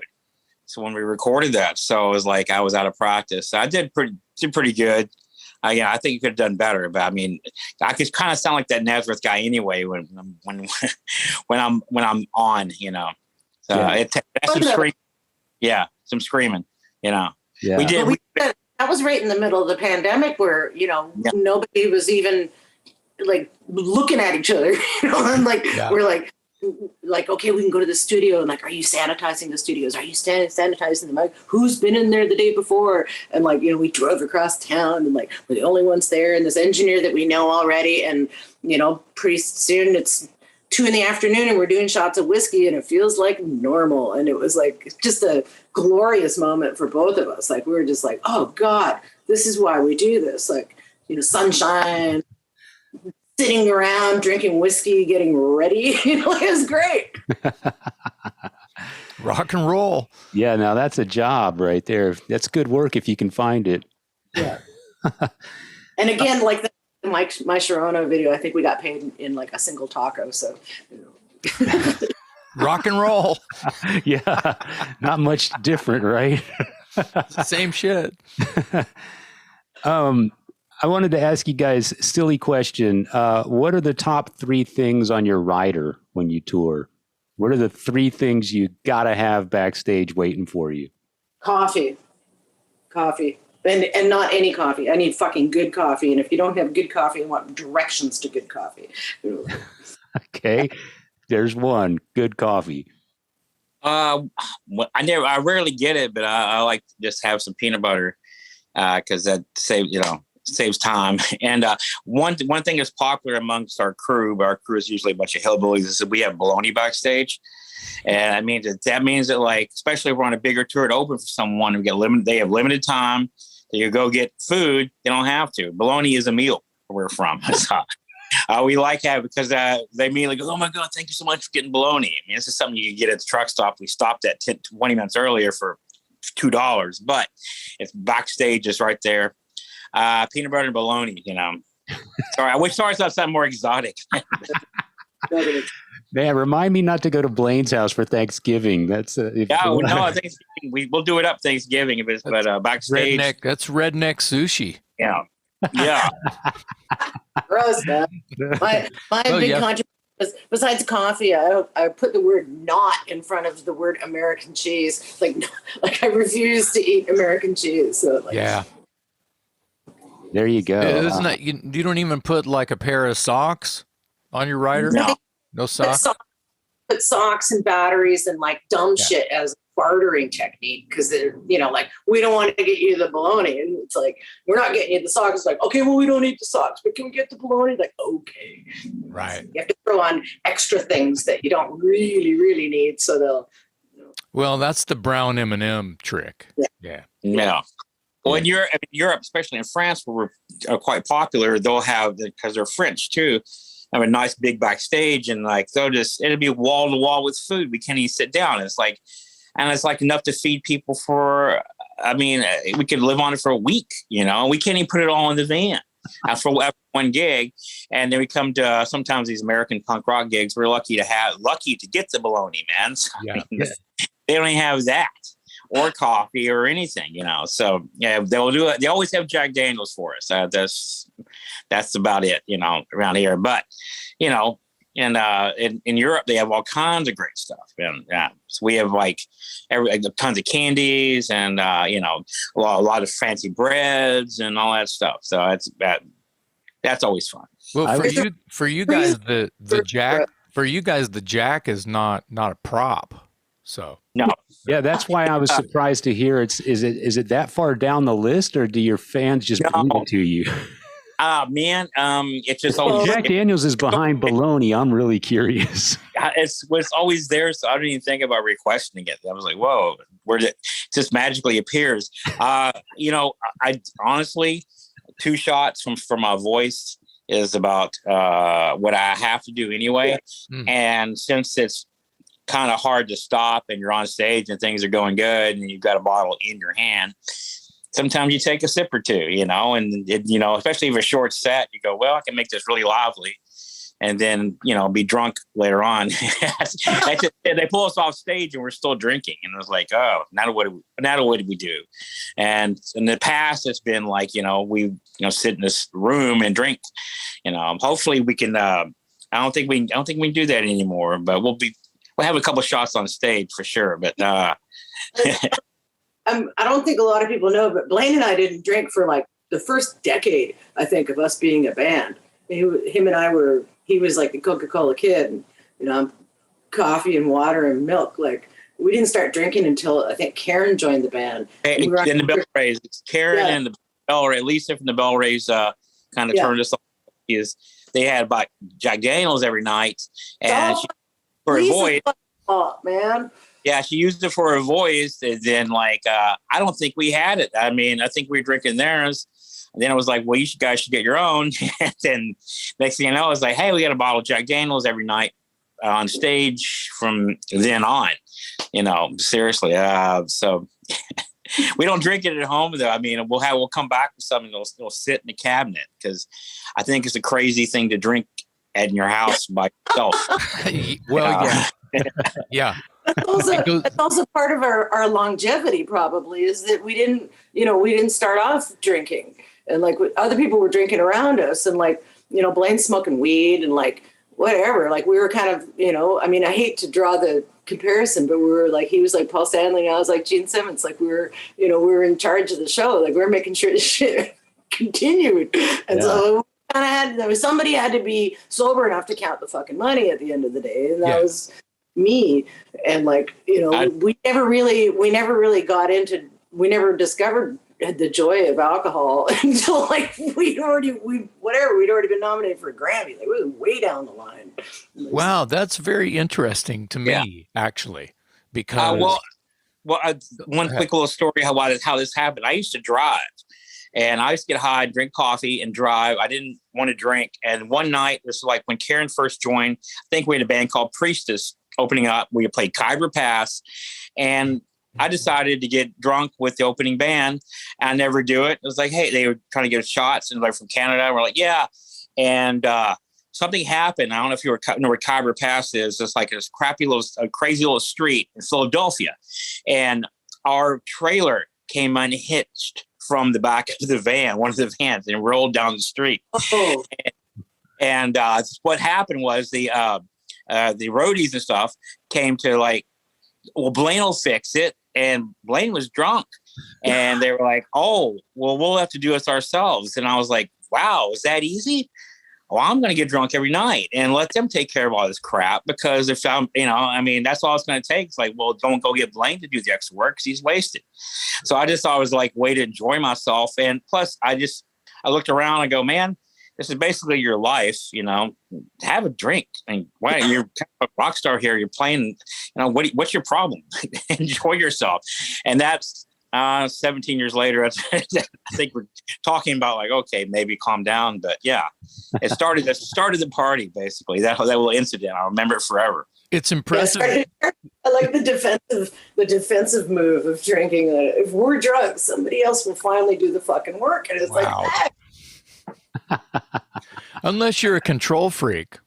So when we recorded that, so it was like I was out of practice. So I did pretty good. Yeah, I think you could have done better, but I mean, I could kind of sound like that Nazareth guy anyway when I'm on, you know. So that's some screaming. Yeah, some screaming, you know. Yeah. We did. That was right in the middle of the pandemic where, you know, nobody was even like looking at each other, you know, and like we're like, okay, we can go to the studio, and like, are you sanitizing the studios? Are you sanitizing the mic? Who's been in there the day before? And like, you know, we drove across town, and like, we're the only ones there, and this engineer that we know already. And, you know, pretty soon it's 2 PM and we're doing shots of whiskey, and it feels like normal. And it was like just a glorious moment for both of us. Like, we were just like, oh God, this is why we do this. Like, you know, sunshine, sitting around, drinking whiskey, getting ready. You know, it was great. Rock and roll. Yeah, now that's a job right there. That's good work if you can find it. Yeah. And again, like my Sharona video, I think we got paid in like a single taco. So, you know. Rock and roll. Yeah, not much different, right? Same shit. I wanted to ask you guys a silly question. What are the top 3 things on your rider when you tour? What are the 3 things you gotta have backstage waiting for you? Coffee. And not any coffee. I need fucking good coffee. And if you don't have good coffee, I want directions to good coffee. Okay. There's one. Good coffee. I rarely get it, but I like to just have some peanut butter because that saves time. And one thing that's popular amongst our crew, but our crew is usually a bunch of hillbillies, is that we have bologna backstage. And that means that like, especially if we're on a bigger tour to open for someone who they have limited time, so you go get food, they don't have to. Bologna is a meal where we're from. So, we like that because they immediately go, oh my God, thank you so much for getting bologna. I mean, this is something you can get at the truck stop. We stopped at 20 minutes earlier for $2, but it's backstage, just right there. Peanut butter and bologna, you know. Sorry, I wish ours had something more exotic. Man, remind me not to go to Blaine's house for Thanksgiving. That's Thanksgiving. We'll do it up Thanksgiving if it's backstage. That's redneck sushi. Yeah. Gross, man. My big contribution was, besides coffee, I put the word "not" in front of the word American cheese. Like I refuse to eat American cheese. So yeah. There you go. Isn't that you don't even put like a pair of socks on your rider? No socks. Put socks and batteries and like dumb shit as bartering technique because they're, you know, like, we don't want to get you the bologna, and it's like, we're not getting you the socks. It's like, okay, well, we don't need the socks, but can we get the bologna? Like, okay, right. You have to throw on extra things that you don't really need, so they'll. You know. Well, that's the brown M&M trick. Yeah. Well, in Europe, especially in France, where we're quite popular, they'll have, because they're French too, have a nice big backstage, and like it'll be wall to wall with food. We can't even sit down. It's like enough to feed people for. I mean, we could live on it for a week. You know, we can't even put it all in the van for one gig. And then we come to sometimes these American punk rock gigs. We're lucky to get the bologna, man. So, I mean, they don't even have that. Or coffee or anything, you know. So yeah, they'll do it. They always have Jack Daniels for us. That's about it, you know, around here. But you know, in Europe they have all kinds of great stuff. And so we have like tons of candies and you know, a lot of fancy breads and all that stuff. So that's always fun. Well, for you guys, the jack is not a prop. So no. Yeah, that's why I was surprised to hear is it that far down the list, or do your fans just bring it to you? Man, it's just always Jack Daniels is behind bologna. I'm really curious. It's always there, so I didn't even think about requesting it. I was like, whoa, where did it just magically appears? You know, I honestly, 2 shots from my voice is about what I have to do anyway. And since it's kind of hard to stop and you're on stage and things are going good and you've got a bottle in your hand, sometimes you take a sip or two, you know, and you know, especially if a short set, you go, well, I can make this really lively. and then, be drunk later on. They pull us off stage and we're still drinking. And it was like, oh, now what do we do? And in the past, it's been like, we, sit in this room and drink, hopefully we can, I don't think we can do that anymore, but we'll have a couple shots on stage for sure. But, I don't think a lot of people know, but Blaine and I didn't drink for like the first decade, I think, of us being a band. He was like the Coca-Cola kid, and, coffee and water and milk. Like, we didn't start drinking until I think Karen joined the band. And the Bell Rays, it's Karen and the Bell Rays, Lisa from the Bell Rays kind of turned us on. They had about Jack Daniels every night, and for a voice. Oh, man. Yeah, she used it for her voice. And then, I don't think we had it. I mean, I think we were drinking theirs. And then I was like, well, you guys should get your own. And then next thing you know, I was like, hey, we got a bottle of Jack Daniels every night on stage from then on. Seriously. So we don't drink it at home, though. I mean, we'll come back with something that'll sit in the cabinet, because I think it's a crazy thing to drink in your house by yourself. Well, yeah. It's also part of our longevity, probably, is that we didn't start off drinking, and like other people were drinking around us, and Blaine's smoking weed and whatever. Like, we were kind of, I mean, I hate to draw the comparison, but we were like, he was like Paul Stanley and I was like Gene Simmons. Like, we were in charge of the show. Like, we were making sure the shit continued. And so somebody had to be sober enough to count the fucking money at the end of the day. And that was me. And we never really got into, we never discovered the joy of alcohol until we'd already been nominated for a Grammy. Like, we were way down the line. Wow, that's very interesting to me, actually, because one quick little story how this happened. I used to drive, and I used to get high, drink coffee, and drive. I didn't want to drink. And one night, this was like when Karen first joined. I think we had a band called Priestess opening up. We played Khyber Pass, and I decided to get drunk with the opening band. I never do it. It was like, hey, they were trying to get shots, and from Canada. We're like, yeah. And something happened. I don't know if you know where Khyber Pass is. It's like this crazy little street in Philadelphia. And our trailer came unhitched from the back of the van, one of the vans, and rolled down the street. Oh. And what happened was the roadies and stuff came to Blaine will fix it. And Blaine was drunk, and they were like, oh, well, we'll have to do this ourselves. And I was like, wow, is that easy? Well, I'm going to get drunk every night and let them take care of all this crap, because if I'm, that's all it's going to take. It's like, well, don't go get Blaine to do the extra work because he's wasted. So I just thought it was like a way to enjoy myself. And plus I looked around and go, man, this is basically your life, have a drink. And you're kind of a rock star here. You're playing, what's your problem? Enjoy yourself. And that's 17 years later. I think we're talking about okay, maybe calm down. But yeah, it started the party, basically. That little incident. I'll remember it forever. It's impressive. I like the defensive move of drinking. If we're drunk, somebody else will finally do the fucking work. And it's Unless you're a control freak.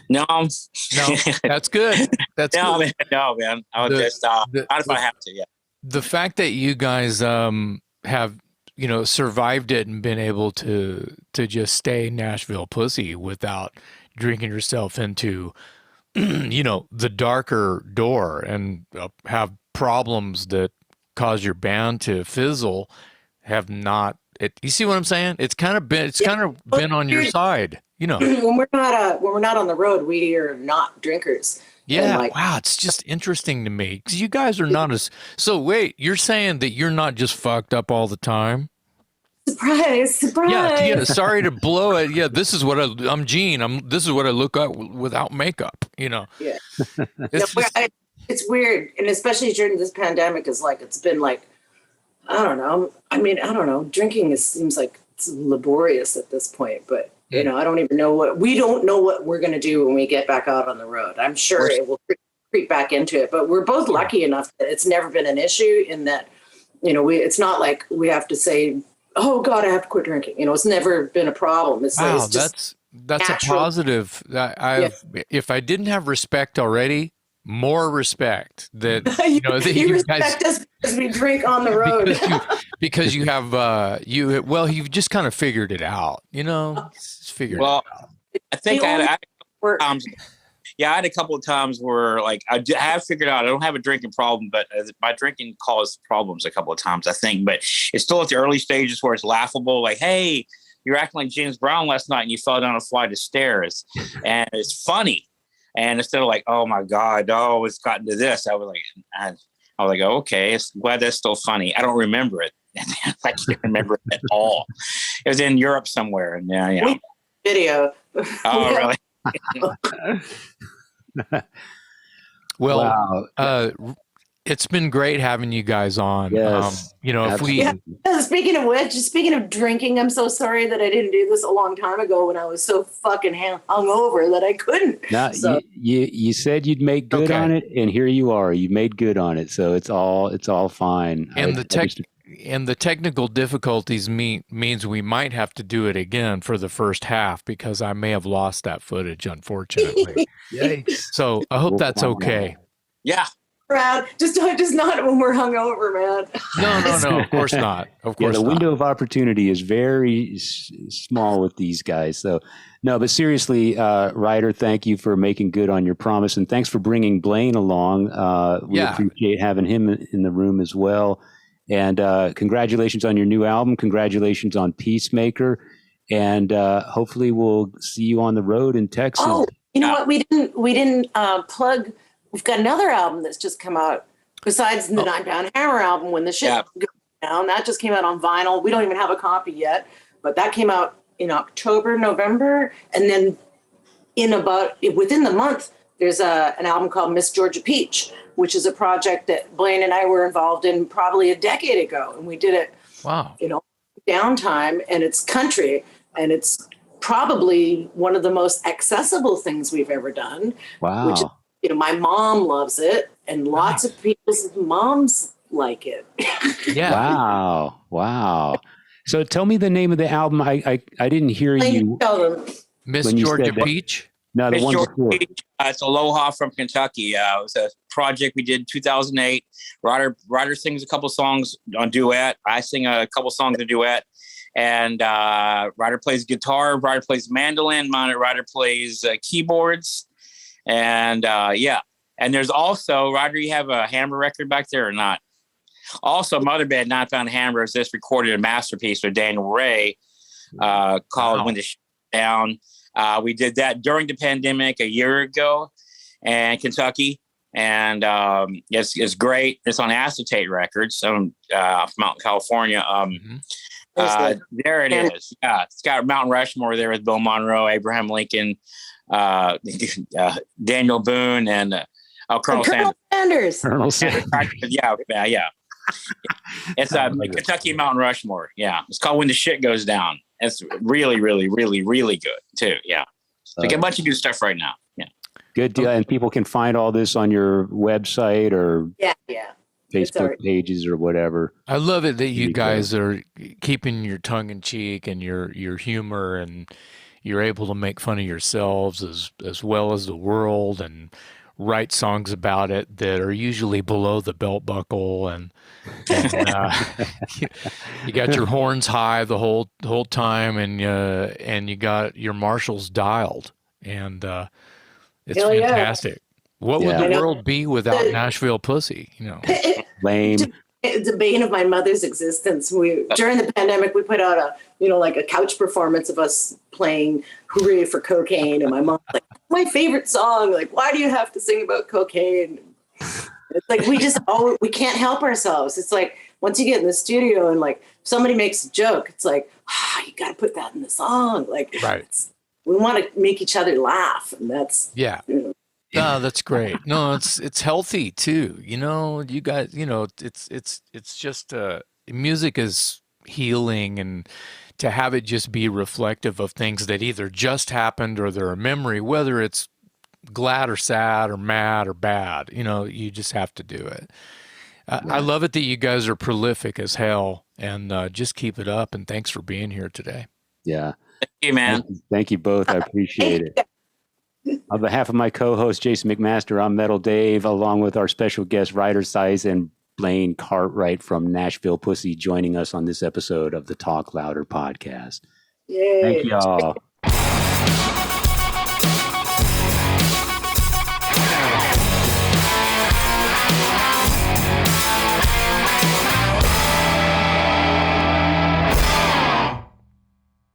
No, that's good. That's no, good. Man. I would just not if I have to. Yeah. The fact that you guys have survived it and been able to just stay Nashville Pussy without drinking yourself into the darker door and have problems that cause your band to fizzle have not. You see what I'm saying? It's kind of been on your side, When we're not on the road, we are not drinkers. Yeah, wow, it's just interesting to me because you guys are not as. So wait, you're saying that you're not just fucked up all the time? Surprise! Yeah. Sorry to blow it. Yeah, this is what I'm Gene. This is what I look like without makeup. Yeah. It's weird, and especially during this pandemic, it's been I don't know. I mean, I don't know. Drinking seems like it's laborious at this point, but I don't even know we don't know what we're going to do when we get back out on the road. I'm sure it will creep back into it, but we're both lucky enough that it's never been an issue in that, it's not like we have to say, oh God, I have to quit drinking. It's never been a problem. It's That's natural. a positive. If I didn't have respect already, more respect that you, that you you guys, respect us because we drink on the road. because you have you've just kind of figured it out. Just figured it out. I think I had Work. I had a couple of times where like have figured out I don't have a drinking problem, but my drinking caused problems a couple of times, I think. But it's still at the early stages where it's laughable. Like, hey, you're acting like James Brown last night and you fell down a flight of stairs, and it's funny. And instead of like, oh my God, it's gotten to this, I was like, oh, okay, it's glad that's still funny. I don't remember it. I can't remember it at all. It was in Europe somewhere, and Video. Oh, really? Well, it's been great having you guys on. Yes, if we Speaking of which, speaking of drinking, I'm so sorry that I didn't do this a long time ago when I was so fucking hungover that I couldn't. No, So, you said you'd make good on it, and here you are. You made good on it, so it's all fine. and the technical difficulties means we might have to do it again for the first half because I may have lost that footage, unfortunately. Yikes. So I hope that's okay. Yeah. Brad, just not when we're hungover, man. No, of course not. Of course the not. window of opportunity is very small with these guys. So, no, but seriously, Ruyter, thank you for making good on your promise, and thanks for bringing Blaine along. We appreciate having him in the room as well. And congratulations on your new album. Congratulations on Peacemaker, and hopefully we'll see you on the road in Texas. Oh, you know what? We didn't plug. We've got another album that's just come out besides the 9 Pound Hammer album, When the Shit Goes Down. That just came out on vinyl. We don't even have a copy yet, but that came out in October, November. And then within the month, there's an album called Miss Georgia Peach, which is a project that Blaine and I were involved in probably a decade ago. And we did it, downtime, and it's country, and it's probably one of the most accessible things we've ever done. Wow. Which is, my mom loves it, and lots of people's moms like it. Yeah. Wow. So tell me the name of the album. I didn't hear you. Miss Georgia Peach? No, the one before. It's Aloha from Kentucky. It was a project we did in 2008. Ruyter sings a couple songs on Duet. I sing a couple songs in Duet. And Ruyter plays guitar. Ruyter plays mandolin. Ruyter plays keyboards. And and there's also, Ruyter, you have a Hammer record back there or not? Also, Mother Band, 9 Pound Hammer, has just recorded a masterpiece with Daniel Ray called When the Shit Down. We did that during the pandemic a year ago in Kentucky. And it's great. It's on Acetate Records from Mountain, California. There it is. Yeah, it's got Mountain Rushmore there with Bill Monroe, Abraham Lincoln, Daniel Boone, and Colonel Sanders. Colonel Sanders. Yeah. It's Kentucky Mountain Rushmore. Yeah, it's called When the Shit Goes Down. It's really, really, really, really good too. Yeah, like a bunch of good stuff right now. Yeah, good deal. And people can find all this on your website or Facebook pages or whatever. I love it that you guys are keeping your tongue in cheek and your humor, and you're able to make fun of yourselves as well as the world, and write songs about it that are usually below the belt buckle, and you got your horns high the whole time, and you got your Marshalls dialed, and it's fantastic. What would the world be without Nashville Pussy? Lame. It's the bane of my mother's existence. During the pandemic, we put out a couch performance of us playing "Hooray for Cocaine," and my mom's like, "My favorite song. Like, why do you have to sing about cocaine?" It's like we can't help ourselves. It's like once you get in the studio and like somebody makes a joke, it's like you got to put that in the song. Like, we want to make each other laugh, and that's No, that's great. No, it's healthy too. You guys, it's just music is healing, and to have it just be reflective of things that either just happened or they're a memory, whether it's glad or sad or mad or bad, you just have to do it. I love it that you guys are prolific as hell, and just keep it up. And thanks for being here today. Yeah. Hey, man. Thank you both. I appreciate it. On behalf of my co-host, Jason McMaster, I'm Metal Dave, along with our special guest, Ruyter Suys and Blaine Cartwright from Nashville Pussy, joining us on this episode of the Talk Louder podcast. Yay. Thank y'all.